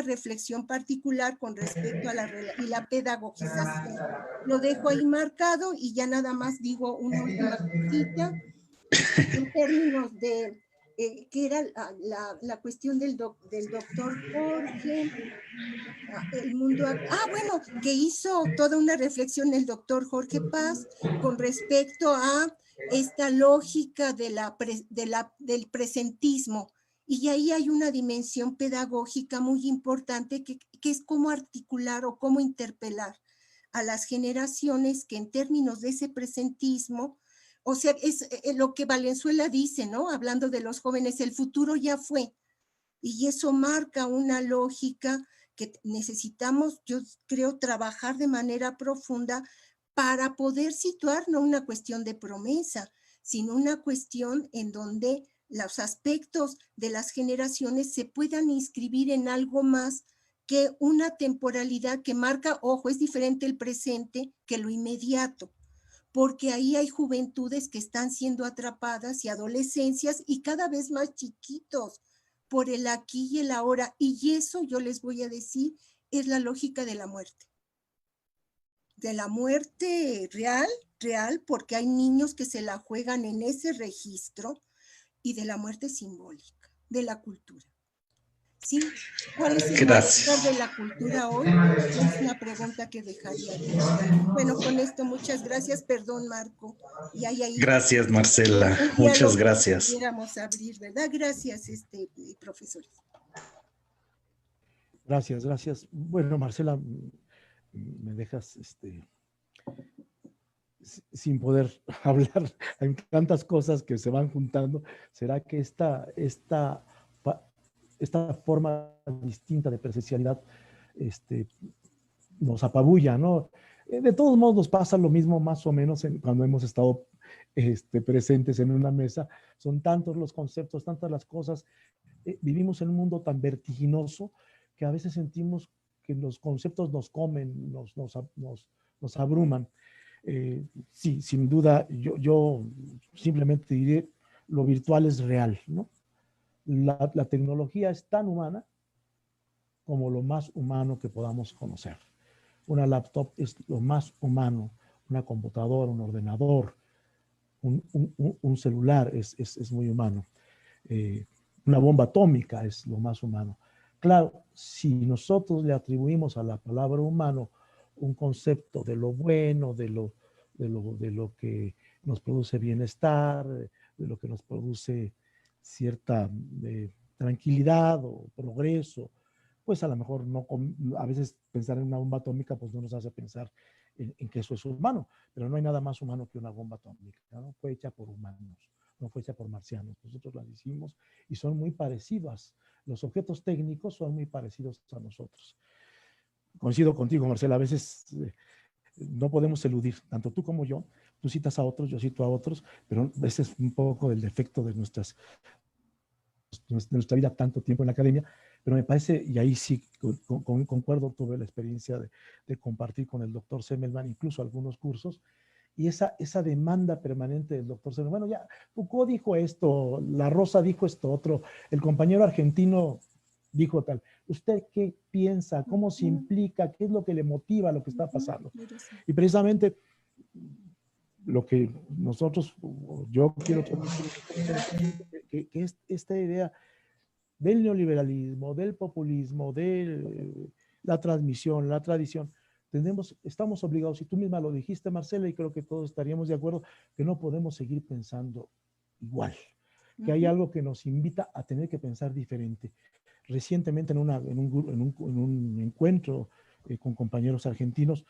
reflexión particular con respecto a la pedagogización. Lo dejo ahí marcado y ya nada más digo una última cosita. En términos de que era la cuestión del doctor Jorge, el mundo, bueno, que hizo toda una reflexión el doctor Jorge Paz con respecto a esta lógica del presentismo. Y ahí hay una dimensión pedagógica muy importante que es cómo articular o cómo interpelar a las generaciones que en términos de ese presentismo, o sea, es lo que Valenzuela dice, ¿no? Hablando de los jóvenes, el futuro ya fue. Y eso marca una lógica que necesitamos, yo creo, trabajar de manera profunda para poder situar no una cuestión de promesa, sino una cuestión en donde los aspectos de las generaciones se puedan inscribir en algo más que una temporalidad que marca, ojo, es diferente el presente que lo inmediato, porque ahí hay juventudes que están siendo atrapadas y adolescencias y cada vez más chiquitos por el aquí y el ahora. Y eso, yo les voy a decir, es la lógica de la muerte. De la muerte real, porque hay niños que se la juegan en ese registro, y de la muerte simbólica, de la cultura. ¿Sí? ¿Cuál es el valor de la cultura hoy? Es una pregunta que dejaría aquí. Bueno, con esto muchas gracias. Perdón, Marco. Y ahí gracias, Marcela. Muchas gracias. Que pudiéramos abrir, ¿verdad? Gracias, profesores. Gracias. Bueno, Marcela, me dejas sin poder hablar. Hay tantas cosas que se van juntando. ¿Será que esta forma distinta de presencialidad nos apabulla, ¿no? De todos modos nos pasa lo mismo más o menos cuando hemos estado presentes en una mesa. Son tantos los conceptos, tantas las cosas. Vivimos en un mundo tan vertiginoso que a veces sentimos que los conceptos nos comen, nos abruman. Sí, sin duda, yo simplemente diré, lo virtual es real, ¿no? La tecnología es tan humana como lo más humano que podamos conocer. Una laptop es lo más humano, una computadora, un ordenador, un celular es muy humano. Una bomba atómica es lo más humano. Claro, si nosotros le atribuimos a la palabra humano un concepto de lo bueno, de lo que nos produce bienestar, de lo que nos produce cierta tranquilidad o progreso, pues a lo mejor a veces pensar en una bomba atómica pues no nos hace pensar en que eso es humano, pero no hay nada más humano que una bomba atómica, ¿no? Fue hecha por humanos, no fue hecha por marcianos, nosotros las hicimos y son muy parecidas, los objetos técnicos son muy parecidos a nosotros. Coincido contigo, Marcela, a veces no podemos eludir, tanto tú como yo, tú citas a otros, yo cito a otros, pero ese es un poco del defecto de nuestra vida tanto tiempo en la academia, pero me parece, y ahí sí concuerdo, tuve la experiencia de compartir con el doctor Semmelman incluso algunos cursos, y esa demanda permanente del doctor Semmelman, bueno, ya Foucault dijo esto, La Rosa dijo esto otro, el compañero argentino dijo tal, ¿usted qué piensa? ¿Cómo se implica? ¿Qué es lo que le motiva lo que está pasando? Y precisamente lo que yo quiero que es esta idea del neoliberalismo, del populismo, de la transmisión, la tradición, estamos obligados, y tú misma lo dijiste, Marcela, y creo que todos estaríamos de acuerdo, que no podemos seguir pensando igual, que hay algo que nos invita a tener que pensar diferente. Recientemente en un encuentro con compañeros argentinos,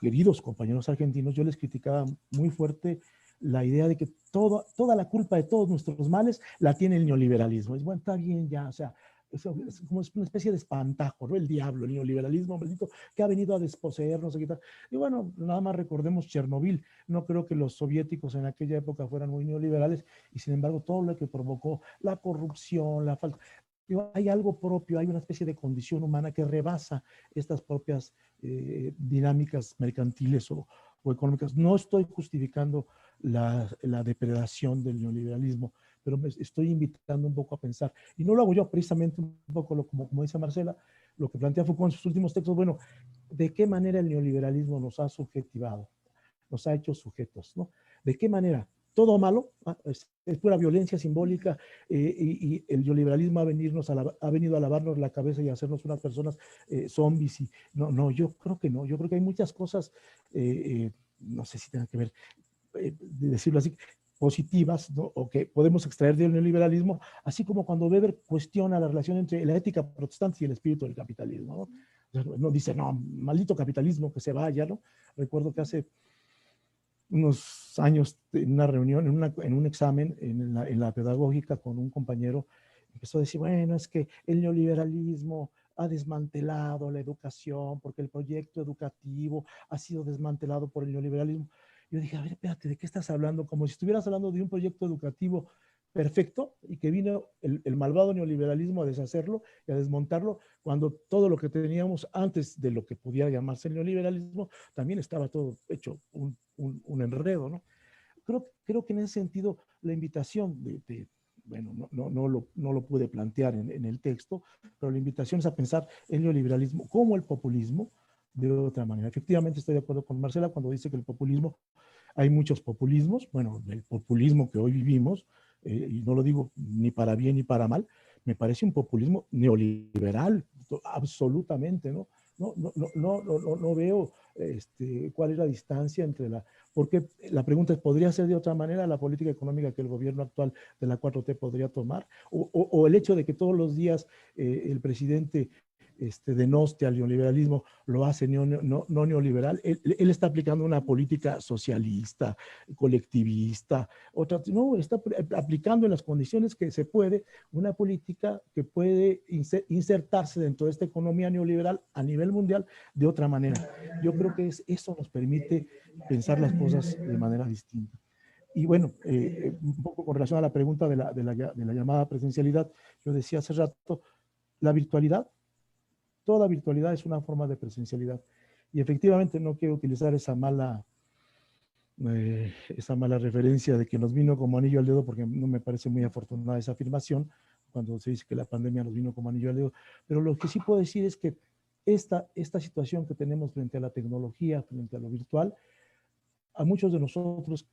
queridos compañeros argentinos, yo les criticaba muy fuerte la idea de que toda la culpa de todos nuestros males la tiene el neoliberalismo. Es bueno, está bien ya, o sea, es como una especie de espantajo, ¿no? El diablo, el neoliberalismo, maldito, que ha venido a desposeernos. Y bueno, nada más recordemos Chernobyl. No creo que los soviéticos en aquella época fueran muy neoliberales, y sin embargo todo lo que provocó la corrupción, la falta... Hay algo propio, hay una especie de condición humana que rebasa estas propias dinámicas mercantiles o económicas. No estoy justificando la depredación del neoliberalismo, pero me estoy invitando un poco a pensar, y no lo hago yo, precisamente un poco como dice Marcela, lo que plantea Foucault en sus últimos textos, bueno, ¿de qué manera el neoliberalismo nos ha subjetivado? Nos ha hecho sujetos, ¿no? ¿De qué manera? todo malo, es pura violencia simbólica, y el neoliberalismo ha venido a lavarnos la cabeza y a hacernos unas personas zombies. Y, no, yo creo que no. Yo creo que hay muchas cosas, no sé si tengan que ver, de decirlo así, positivas, ¿no? O que podemos extraer del neoliberalismo, así como cuando Weber cuestiona la relación entre la ética protestante y el espíritu del capitalismo, ¿no? No dice, no, maldito capitalismo, que se vaya, ¿no? Recuerdo que hace unos años, en una reunión, en un examen en la pedagógica con un compañero, empezó a decir, bueno, es que el neoliberalismo ha desmantelado la educación porque el proyecto educativo ha sido desmantelado por el neoliberalismo. Yo dije, a ver, espérate, ¿de qué estás hablando? Como si estuvieras hablando de un proyecto educativo perfecto y que vino el malvado neoliberalismo a deshacerlo y a desmontarlo, cuando todo lo que teníamos antes de lo que pudiera llamarse el neoliberalismo también estaba todo hecho un enredo, ¿no? Creo que en ese sentido la invitación bueno, no lo pude plantear en el texto, pero la invitación es a pensar el neoliberalismo como el populismo de otra manera. Efectivamente estoy de acuerdo con Marcela cuando dice que el populismo, hay muchos populismos. Bueno, el populismo que hoy vivimos, y no lo digo ni para bien ni para mal, me parece un populismo neoliberal, absolutamente, ¿no? No veo cuál es la distancia entre porque la pregunta es, ¿podría ser de otra manera la política económica que el gobierno actual de la 4T podría tomar? O el hecho de que todos los días el presidente denoste al neoliberalismo, lo hace no neoliberal. Él está aplicando una política socialista, colectivista, está aplicando en las condiciones que se puede una política que puede insertarse dentro de esta economía neoliberal a nivel mundial de otra manera. Yo creo que eso nos permite pensar las cosas de manera distinta. Y bueno, un poco con relación a la pregunta de la llamada presencialidad, yo decía hace rato, la virtualidad, toda virtualidad es una forma de presencialidad. Y efectivamente no quiero utilizar esa mala referencia de que nos vino como anillo al dedo, porque no me parece muy afortunada esa afirmación, cuando se dice que la pandemia nos vino como anillo al dedo. Pero lo que sí puedo decir es que esta situación que tenemos frente a la tecnología, frente a lo virtual, a muchos de nosotros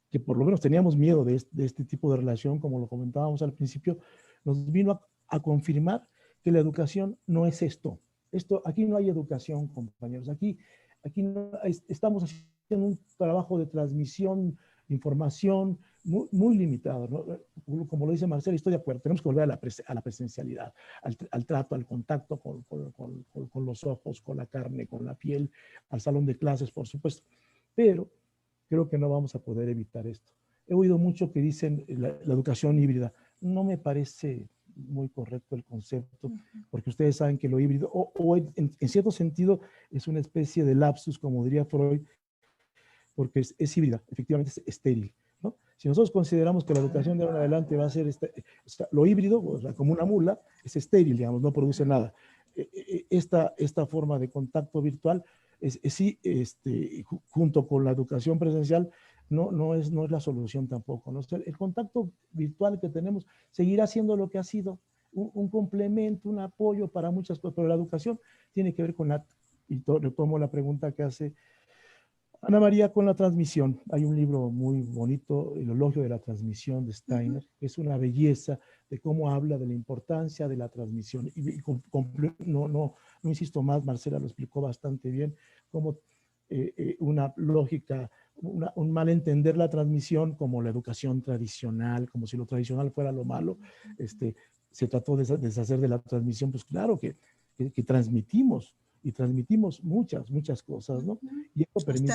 que por lo menos teníamos miedo de este tipo de relación, como lo comentábamos al principio, nos vino a confirmar que la educación no es esto. Aquí no hay educación, compañeros. Aquí no, estamos haciendo un trabajo de transmisión de información muy limitado, ¿no? Como lo dice Marcela, estoy de acuerdo. Tenemos que volver a la presencialidad, al trato, al contacto con los ojos, con la carne, con la piel, al salón de clases, por supuesto. Pero creo que no vamos a poder evitar esto. He oído mucho que dicen la educación híbrida. No me parece muy correcto el concepto, porque ustedes saben que lo híbrido, en cierto sentido, es una especie de lapsus, como diría Freud, porque es híbrida, efectivamente es estéril, ¿no? Si nosotros consideramos que la educación de ahora en adelante va a ser lo híbrido, o sea, como una mula, es estéril, digamos, no produce nada. Esta forma de contacto virtual, sí, junto con la educación presencial, no es la solución tampoco, ¿no? El contacto virtual que tenemos seguirá siendo lo que ha sido, un complemento, un apoyo para muchas cosas, pero la educación tiene que ver con y retomo la pregunta que hace Ana María, con la transmisión. Hay un libro muy bonito, El elogio de la transmisión, de Steiner, que es una belleza de cómo habla de la importancia de la transmisión. No insisto más, Marcela lo explicó bastante bien, cómo una lógica, un mal entender la transmisión como la educación tradicional, como si lo tradicional fuera lo malo. Se trató de deshacer de la transmisión. Pues claro que transmitimos, y transmitimos muchas cosas, ¿no? Y esto permite...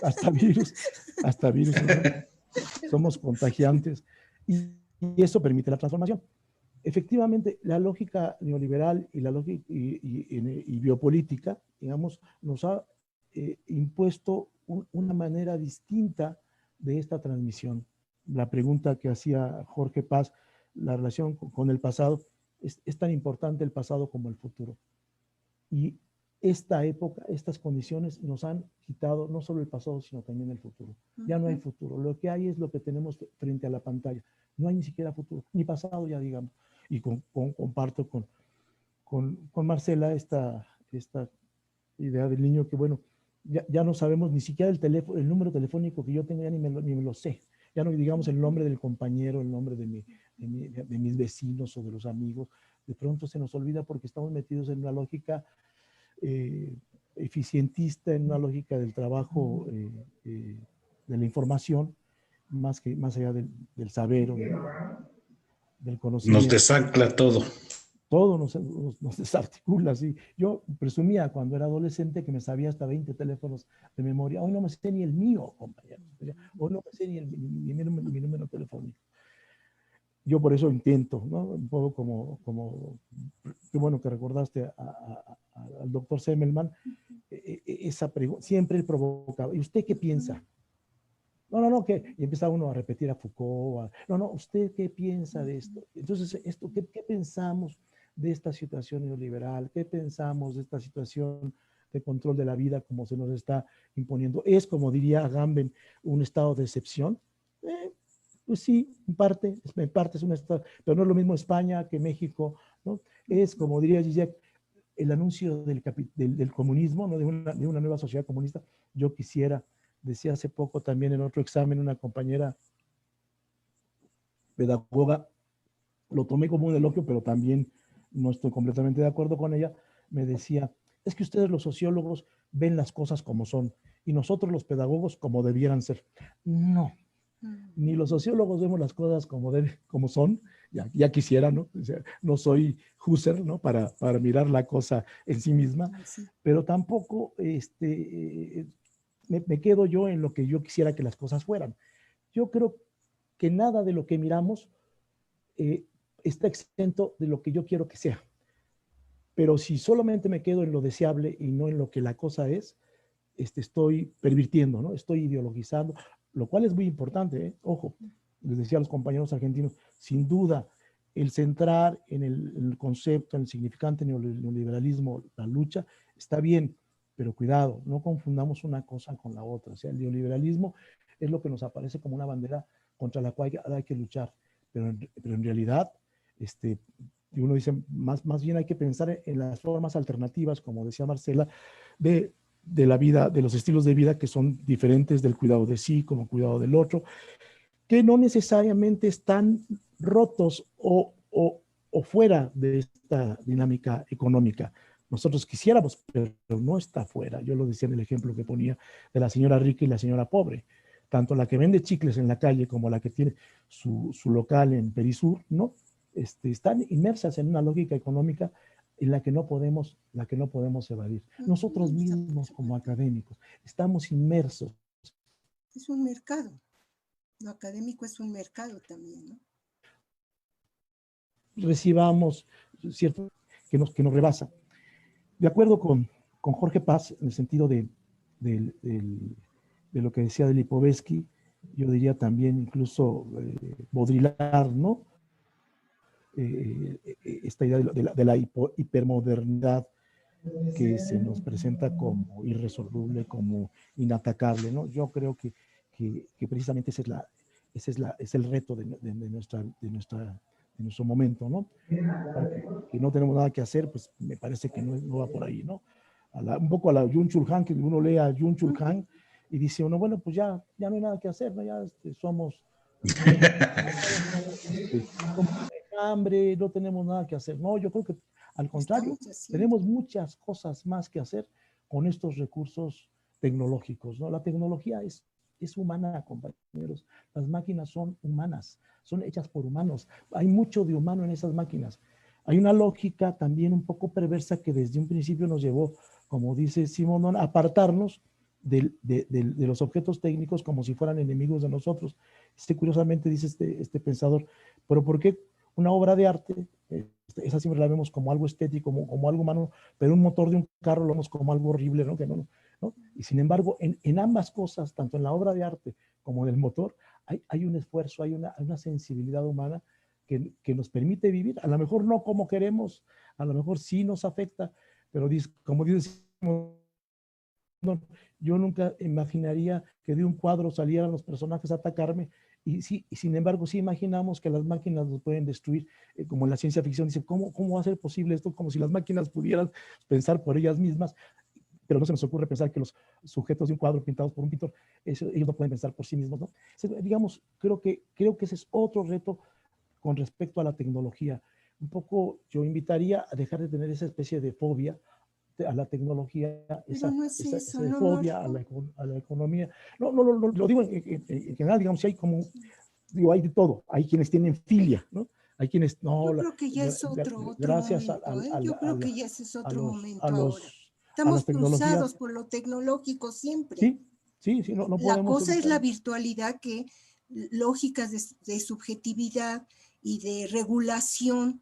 Hasta virus. Hasta virus. ¿No? Somos contagiantes. Y eso permite la transformación. Efectivamente, la lógica neoliberal y la lógica y biopolítica, digamos, nos ha impuesto una manera distinta de esta transmisión. La pregunta que hacía Jorge Paz, la relación con el pasado, es tan importante el pasado como el futuro. Y esta época, estas condiciones nos han quitado no solo el pasado, sino también el futuro. Ya no hay futuro. Lo que hay es lo que tenemos frente a la pantalla. No hay ni siquiera futuro, ni pasado ya, digamos. Y comparto con Marcela esta idea del niño que, bueno, ya no sabemos ni siquiera el teléfono, el número telefónico que yo tengo, ya ni me lo sé. Ya no digamos el nombre del compañero, el nombre de mis vecinos o de los amigos. De pronto se nos olvida porque estamos metidos en una lógica eficientista, en una lógica del trabajo, de la información, más allá del saber o del conocimiento. Nos desancla todo. Todo nos desarticula, sí. Yo presumía cuando era adolescente que me sabía hasta 20 teléfonos de memoria. Hoy no me sé ni el mío, compañero. Hoy no me sé ni mi número telefónico. Yo por eso intento, ¿no? Un poco como qué bueno que recordaste al doctor Semmelman, esa pregunta, siempre él provocaba. ¿Y usted qué piensa? No, que y empieza uno a repetir a Foucault. No, ¿usted qué piensa de esto? Entonces, ¿qué pensamos de esta situación neoliberal? ¿Qué pensamos de esta situación de control de la vida como se nos está imponiendo? ¿Es, como diría Agamben, un estado de excepción? Pues sí, en parte es un estado, pero no es lo mismo España que México, ¿no? Es, como diría Zizek, el anuncio del comunismo, ¿no? de una nueva sociedad comunista. Yo quisiera, decía hace poco también en otro examen una compañera pedagoga, lo tomé como un elogio, pero también no estoy completamente de acuerdo con ella, me decía, es que ustedes los sociólogos ven las cosas como son y nosotros los pedagogos como debieran ser. No, ni los sociólogos vemos las cosas como son, ya quisiera, ¿no? O sea, no soy Husserl, ¿no? Para mirar la cosa en sí misma, pero tampoco me quedo yo en lo que yo quisiera que las cosas fueran. Yo creo que nada de lo que miramos está exento de lo que yo quiero que sea. Pero si solamente me quedo en lo deseable y no en lo que la cosa es, estoy pervirtiendo, ¿no? Estoy ideologizando, lo cual es muy importante, ¿eh? Ojo, les decía a los compañeros argentinos, sin duda, el centrar en el concepto, en el significante neoliberalismo, la lucha, está bien, pero cuidado, no confundamos una cosa con la otra. O sea, el neoliberalismo es lo que nos aparece como una bandera contra la cual hay que luchar, pero en realidad, uno dice, más bien hay que pensar en las formas alternativas, como decía Marcela, de la vida, de los estilos de vida que son diferentes del cuidado de sí como cuidado del otro, que no necesariamente están rotos o fuera de esta dinámica económica. Nosotros quisiéramos, pero no está fuera. Yo lo decía en el ejemplo que ponía de la señora rica y la señora pobre. Tanto la que vende chicles en la calle como la que tiene su local en Perisur, ¿no? Están inmersas en una lógica económica en la que no podemos evadir. Nosotros mismos como académicos estamos inmersos. Es un mercado. Lo académico es un mercado también, ¿no? Recibamos, ¿cierto? Que nos rebasa. De acuerdo con Jorge Paz, en el sentido de lo que decía de Lipovetsky, yo diría también incluso Baudrillard, ¿no? Esta idea de la hipermodernidad que se nos presenta como irresoluble, como inatacable, ¿no? Yo creo que precisamente ese es el reto de nuestro momento, ¿no? Que no tenemos nada que hacer, pues me parece que no va por ahí, ¿no? Un poco a la Byung-Chul Han, que uno lee a Byung-Chul Han y dice uno, bueno, pues ya no hay nada que hacer, ¿no? Ya somos hambre, no tenemos nada que hacer. No, yo creo que al contrario, tenemos muchas cosas más que hacer con estos recursos tecnológicos, ¿no? La tecnología es humana, compañeros. Las máquinas son humanas, son hechas por humanos. Hay mucho de humano en esas máquinas. Hay una lógica también un poco perversa que desde un principio nos llevó, como dice Simón, a apartarnos de los objetos técnicos como si fueran enemigos de nosotros. Curiosamente dice este pensador, pero ¿por qué una obra de arte, esa siempre la vemos como algo estético, como algo humano, pero un motor de un carro lo vemos como algo horrible, ¿no? ¿no? Y sin embargo, en ambas cosas, tanto en la obra de arte como en el motor, hay un esfuerzo, hay una sensibilidad humana que nos permite vivir, a lo mejor no como queremos, a lo mejor sí nos afecta, pero como dice, yo nunca imaginaría que de un cuadro salieran los personajes a atacarme, y sin embargo sí imaginamos que las máquinas nos pueden destruir, como en la ciencia ficción dice, ¿cómo va a ser posible esto? Como si las máquinas pudieran pensar por ellas mismas. pero no se nos ocurre pensar que los sujetos de un cuadro pintados por un pintor, ellos no pueden pensar por sí mismos, ¿no? Digamos, creo que ese es otro reto con respecto a la tecnología. Un poco yo invitaría a dejar de tener esa especie de fobia a la tecnología, esa fobia a la economía. No, lo digo en general, digamos, si hay como, digo, hay de todo. Hay quienes tienen filia, ¿no? Hay quienes no. Yo creo que ya es otro gracias momento, yo creo que ya ese es otro momento ahora. a Estamos las tecnologías. cruzados por lo tecnológico siempre. Sí, no La podemos cosa es la virtualidad, que lógicas de subjetividad y de regulación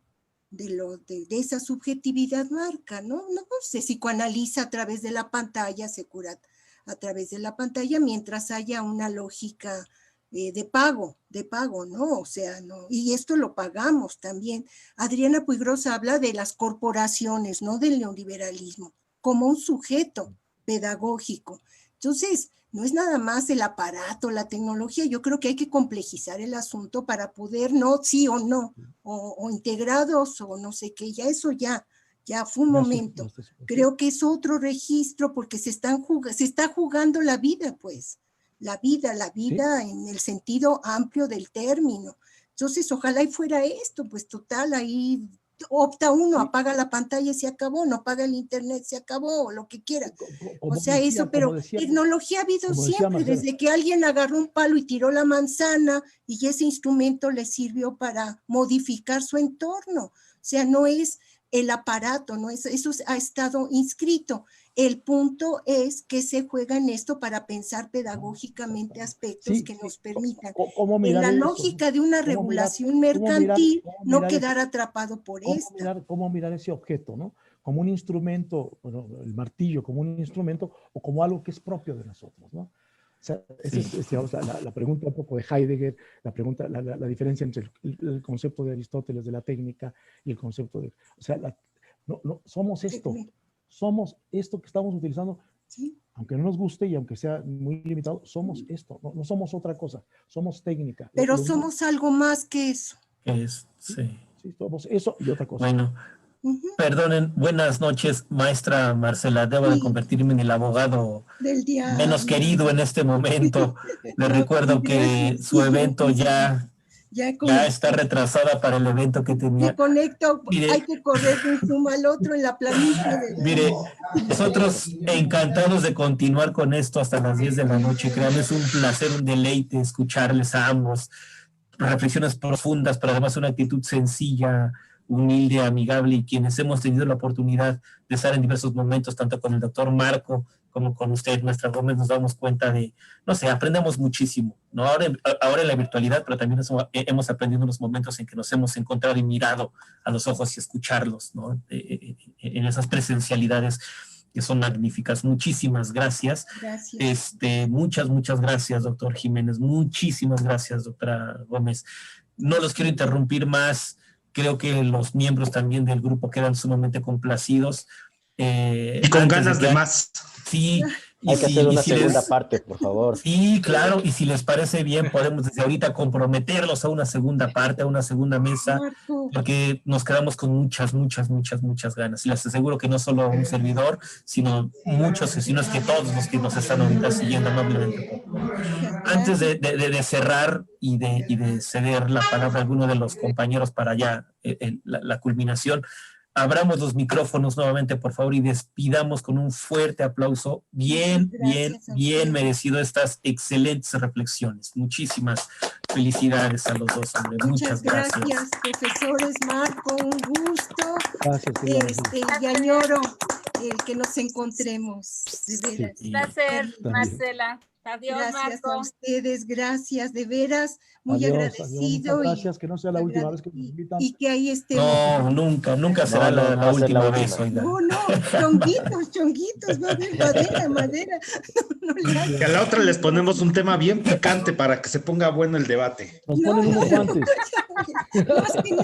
de esa subjetividad marca, ¿no? No se psicoanaliza a través de la pantalla, se cura a través de la pantalla, mientras haya una lógica de pago, ¿no? O sea, no, y esto lo pagamos también. Adriana Puigrosa habla de las corporaciones, ¿no? Del neoliberalismo, como un sujeto pedagógico. Entonces, no es nada más el aparato, la tecnología. Yo creo que hay que complejizar el asunto para poder, no, sí o no, o integrados o no sé qué, ya eso ya fue un momento. Creo que es otro registro porque se está jugando la vida, pues. La vida ¿sí? En el sentido amplio del término. Entonces, ojalá y fuera esto, pues total, ahí opta uno, sí. Apaga la pantalla y se acabó, no apaga el internet, se acabó, o lo que quiera. O sea, eso, pero tecnología ha habido siempre, desde que alguien agarró un palo y tiró la manzana y ese instrumento le sirvió para modificar su entorno. O sea, no es el aparato, no es, eso ha estado inscrito. El punto es que se juega en esto para pensar pedagógicamente aspectos que nos permitan, en la lógica de una regulación mercantil, no quedar atrapado por esto. ¿Cómo mirar ese objeto, ¿no? Como un instrumento, bueno, el martillo como un instrumento o como algo que es propio de nosotros, ¿no? O sea, esa es digamos, la pregunta un poco de Heidegger, la diferencia entre el concepto de Aristóteles de la técnica y el concepto de... O sea, somos esto. Somos esto que estamos utilizando, ¿sí? Aunque no nos guste y aunque sea muy limitado, somos esto, no somos otra cosa, somos técnica. Pero somos algo más que eso. Sí, somos eso y otra cosa. Bueno, perdonen, buenas noches, maestra Marcela, debo de convertirme en el abogado del día menos querido en este momento. Le recuerdo que su evento ya está retrasada para el evento que tenía. Me conecto, mire, hay que correr de un Zoom al otro en la planilla. Mire, nosotros encantados de continuar con esto hasta las 10 de la noche. Créanme, es un placer, un deleite escucharles a ambos. Reflexiones profundas, pero además una actitud sencilla, humilde, amigable, y quienes hemos tenido la oportunidad de estar en diversos momentos, tanto con el doctor Marco como con usted, nuestra Gómez, nos damos cuenta de, no sé, aprendemos muchísimo, ¿no? Ahora en la virtualidad, pero también hemos aprendido en los momentos en que nos hemos encontrado y mirado a los ojos y escucharlos, ¿no? En esas presencialidades que son magníficas. Muchísimas gracias. Muchas gracias, doctor Jiménez. Muchísimas gracias, doctora Gómez. No los quiero interrumpir más. Creo que los miembros también del grupo quedan sumamente complacidos. Y con ganas de más. Sí. Hay que hacer una segunda parte, por favor. Sí, claro, y si les parece bien, podemos desde ahorita comprometerlos a una segunda parte, a una segunda mesa, porque nos quedamos con muchas ganas. Y les aseguro que no solo un servidor, sino muchos, sino es que todos los que nos están ahorita siguiendo amablemente. Antes de cerrar y de ceder la palabra a alguno de los compañeros para ya la culminación, abramos los micrófonos nuevamente, por favor, y despidamos con un fuerte aplauso, bien merecido estas excelentes reflexiones. Muchísimas felicidades a los dos, hombre. Muchas gracias. Profesores Marco, un gusto. Gracias. Y añoro el que nos encontremos. De veras. Un placer, Marcela. Adiós, gracias Marco. A ustedes, gracias, de veras, muy adiós, agradecido. Adiós, gracias, que no sea la última vez que nos invitan. Y que ahí estemos. No, nunca será la última vez. No, chonguitos, va a haber madera. No, que a la otra les ponemos un tema bien picante para que se ponga bueno el debate. Nos ponen unos guantes.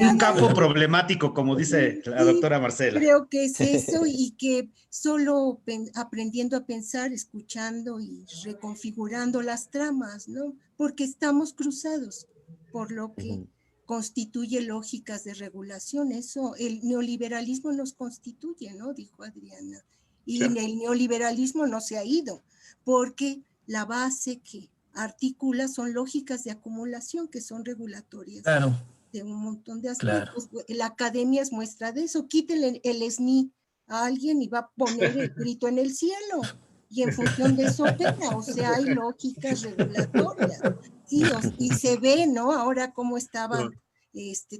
Un campo problemático, como dice la doctora Marcela. Creo que es eso, y que solo aprendiendo a pensar, escuchando y reconfigurando las tramas, ¿no? Porque estamos cruzados por lo que constituye lógicas de regulación. Eso, el neoliberalismo nos constituye, ¿no? Dijo Adriana. Y Sí. en el neoliberalismo no se ha ido, porque la base que articula son lógicas de acumulación que son regulatorias Claro, de un montón de claro. aspectos. La academia es muestra de eso. Quítenle el SNI a alguien y va a poner el grito en el cielo. Y en función de eso opera, o sea, hay lógicas regulatorias. Sí, y se ve, ¿no? Ahora cómo estaban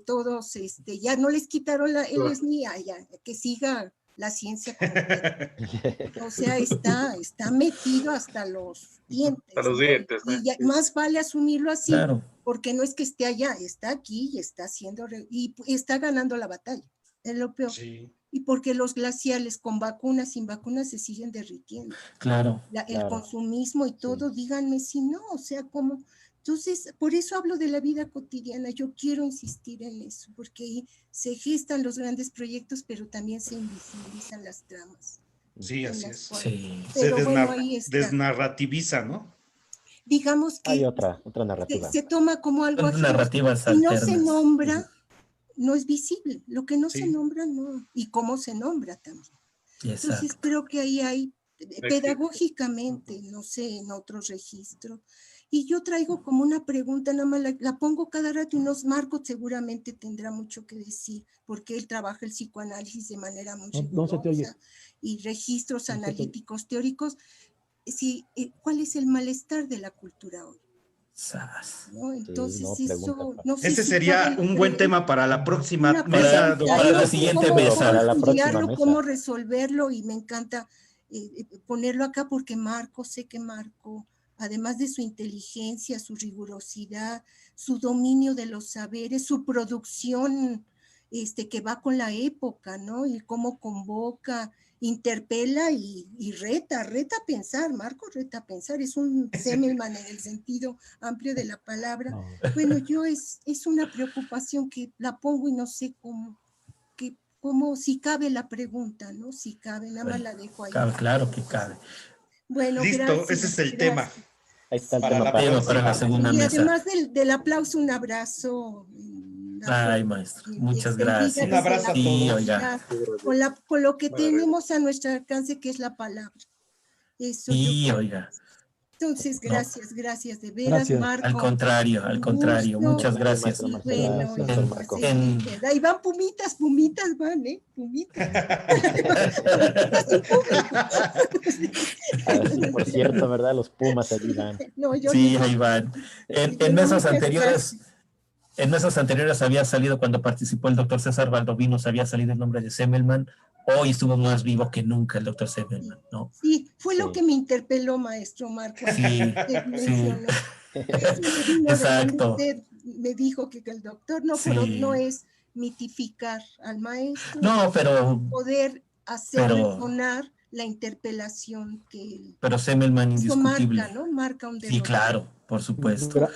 todos, ya no les quitaron el SNI, ya, que siga la ciencia como quiera. O sea, está metido hasta los dientes. A los ¿no? dientes, ¿no? Y ya, más vale asumirlo así, Claro. porque no es que esté allá, está aquí y está haciendo, y está ganando la batalla, es lo peor. Sí. Y porque los glaciales con vacunas, sin vacunas, se siguen derritiendo. Claro. El consumismo y todo, díganme si no, o sea, ¿cómo? Entonces, por eso hablo de la vida cotidiana, yo quiero insistir en eso, porque ahí se gestan los grandes proyectos, pero también se invisibilizan las tramas. Sí, así es. Sí. Pero Se bueno, ahí está. desnarrativiza, ¿no? Digamos que Hay otra narrativa. se toma como algo ajeno. Narrativas Si no se alternas. nombra, no es visible. Lo que no Sí. se nombra, no. Y cómo se nombra también. Entonces Exacto. creo que ahí hay, pedagógicamente, no sé, en otros registros. Y yo traigo como una pregunta, nada más la pongo cada rato y Marco seguramente tendrá mucho que decir, porque él trabaja el psicoanálisis de manera muy No se te oye. rigurosa y registros No se te oye. analíticos teóricos. Sí, ¿cuál es el malestar de la cultura hoy? ¿No? Entonces, Sí, no, eso, no sé Ese si sería cabe un buen tema para la próxima una mesa. pregunta, para la ¿no? siguiente ¿Cómo mesa. Para la próxima estudiarlo, mesa. cómo resolverlo? Y me encanta ponerlo acá porque sé que Marco, además de su inteligencia, su rigurosidad, su dominio de los saberes, su producción que va con la época, ¿no? Y cómo convoca, interpela y reta a pensar. Marco reta a pensar, es un Semmelman en el sentido amplio de la palabra. No. Bueno, yo es una preocupación que la pongo y no sé cómo, si cabe la pregunta, ¿no? Si cabe, nada más la dejo ahí. Cabe, claro que cabe. Bueno, Listo, gracias. ese es el tema. Ahí está el Para tema la para Tema para la segunda Y mesa. además del aplauso, un abrazo. Ay, maestro, muchas gracias. Un abrazo a Sí, todos. oiga. Con lo que tenemos a nuestro alcance, que es la palabra. Eso Sí, yo. oiga. Entonces, gracias de veras, Gracias. Marco. Al Un contrario, gusto. muchas gracias. Maestra Marcela, Bueno, doctor Marco. ahí van pumitas van, pumitas. Pumitas y público. Sí, por cierto, ¿verdad? Los Pumas allí van. No, yo Sí, digo, ahí van. En bueno, mesas muchas anteriores, gracias. en mesas anteriores había salido, cuando participó el doctor César Valdovinos, había salido el nombre de Semmelman. Hoy estuvo más vivo que nunca el doctor Semmelman, ¿no? Sí, fue lo Sí. que me interpeló, maestro Marco. Sí, Usted sí. mencionó. Vino de donde Exacto. usted me dijo que el doctor pero Sí. no es mitificar al maestro, No, pero poder hacer resonar la interpelación que pero Semmelman eso indiscutible. marca, ¿no? Marca un Sí, derrotero. claro, por supuesto.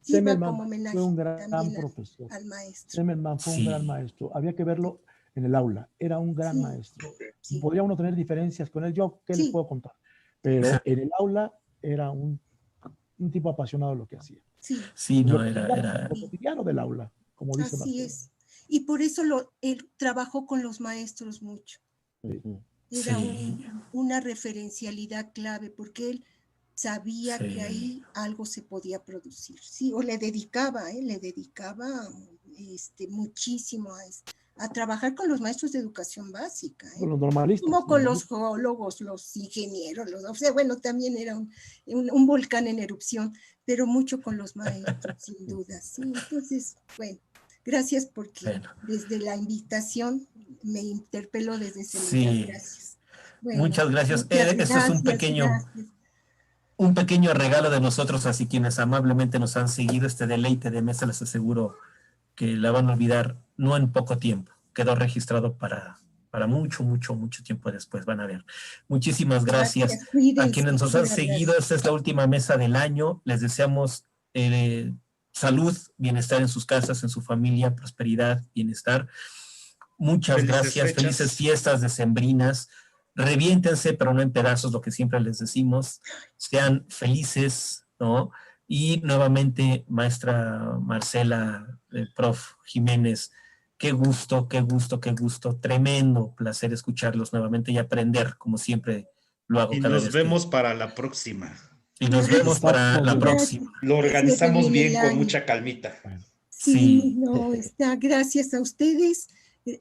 Semmelman como homenaje fue un gran también profesor. al maestro. Semmelman fue un Sí. gran maestro. Había que verlo en el aula. Era un gran Sí. maestro. Sí. Podría uno tener diferencias con él. Yo, ¿qué les Sí. puedo contar? Pero en el aula era un tipo apasionado de lo que hacía. Sí, Sí, no, Lo era. cotidiano del aula, como dice así Marcelo. es. Y por eso él trabajó con los maestros mucho. Era Sí. una referencialidad clave porque él sabía Sí. que ahí algo se podía producir, sí, o le dedicaba muchísimo a trabajar con los maestros de educación básica, Con los normalistas. como con los geólogos, los ingenieros, o sea, bueno, también era un volcán en erupción, pero mucho con los maestros, sin duda, sí. Entonces, bueno, gracias porque desde la invitación me interpeló desde ese lugar. Sí. Gracias. Bueno, Muchas gracias. Eso es un pequeño regalo de nosotros, así quienes amablemente nos han seguido. Este deleite de mesa, les aseguro que la van a olvidar no en poco tiempo. Quedó registrado para mucho tiempo después, van a ver. Muchísimas gracias. A quienes nos han seguido, esta es la última mesa del año. Les deseamos salud, bienestar en sus casas, en su familia, prosperidad, bienestar. Muchas gracias. Felices fiestas decembrinas. Reviéntense, pero no en pedazos, lo que siempre les decimos. Sean felices, ¿no? Y nuevamente, maestra Marcela, prof. Jiménez, Qué gusto, qué gusto, qué gusto. Tremendo placer escucharlos nuevamente y aprender, como siempre lo hago Y cada nos vez vemos para la próxima. y nos vemos para la próxima. Lo Gracias, organizamos ya viene bien el con año. mucha calmita. Sí, no, está. Gracias a ustedes,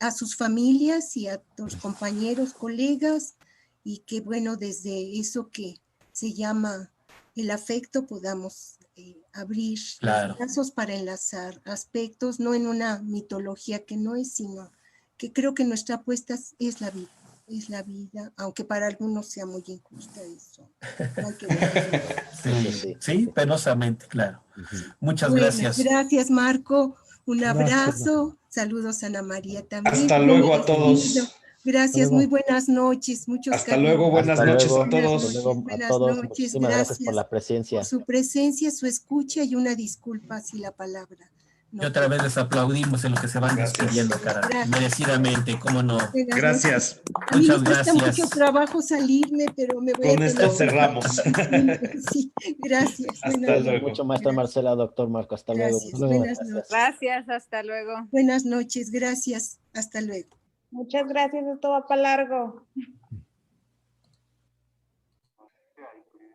a sus familias y a tus compañeros, colegas, y que bueno, desde eso que se llama el afecto podamos abrir Claro. brazos para enlazar aspectos, no en una mitología que no es, sino que creo que nuestra apuesta es la vida, aunque para algunos sea muy injusta eso. No hay que ver. Sí, penosamente, claro. Muchas Bueno, gracias. gracias, Marco. Un Gracias, abrazo. Saludos a Ana María también. Hasta Muy luego a bienvenido. todos. Gracias, muy buenas noches. Muchos Hasta luego, cariños. buenas Hasta noches luego, a todos. hasta luego a Buenas todos. noches, Muchísimas gracias por la presencia. por su presencia, su escucha y una disculpa si la palabra. Y otra vez les aplaudimos en lo que se van despidiendo, cara. Merecidamente, cómo no. Gracias. A mí me Muchas cuesta gracias. mucho trabajo salirme, pero me voy Con a esto tener- cerramos. Sí, gracias. Hasta Buenas noches. luego. Mucho, maestra Marcela, doctor Marco. Hasta luego. Gracias. Muchísimas Buenas gracias. noches. Gracias, hasta luego. Buenas noches, gracias. Hasta luego. Muchas gracias, esto va para largo.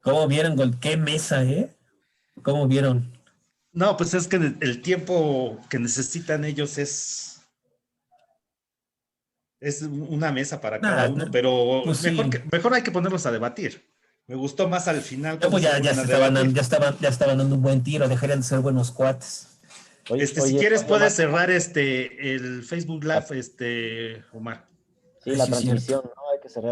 ¿Cómo vieron? ¿Qué mesa, ¿Cómo vieron? No, pues es que el tiempo que necesitan ellos es una mesa para cada Nada, uno, pero pues mejor, sí. mejor hay que ponerlos a debatir. Me gustó más al final. Pues cómo se ya ponen a estaban debatir. ya estaban dando un buen tiro, dejarían de ser buenos cuates. Si quieres puedes cerrar el Facebook Live, Omar. Sí, la Sí, es cierto. transmisión, ¿no? Hay que cerrar.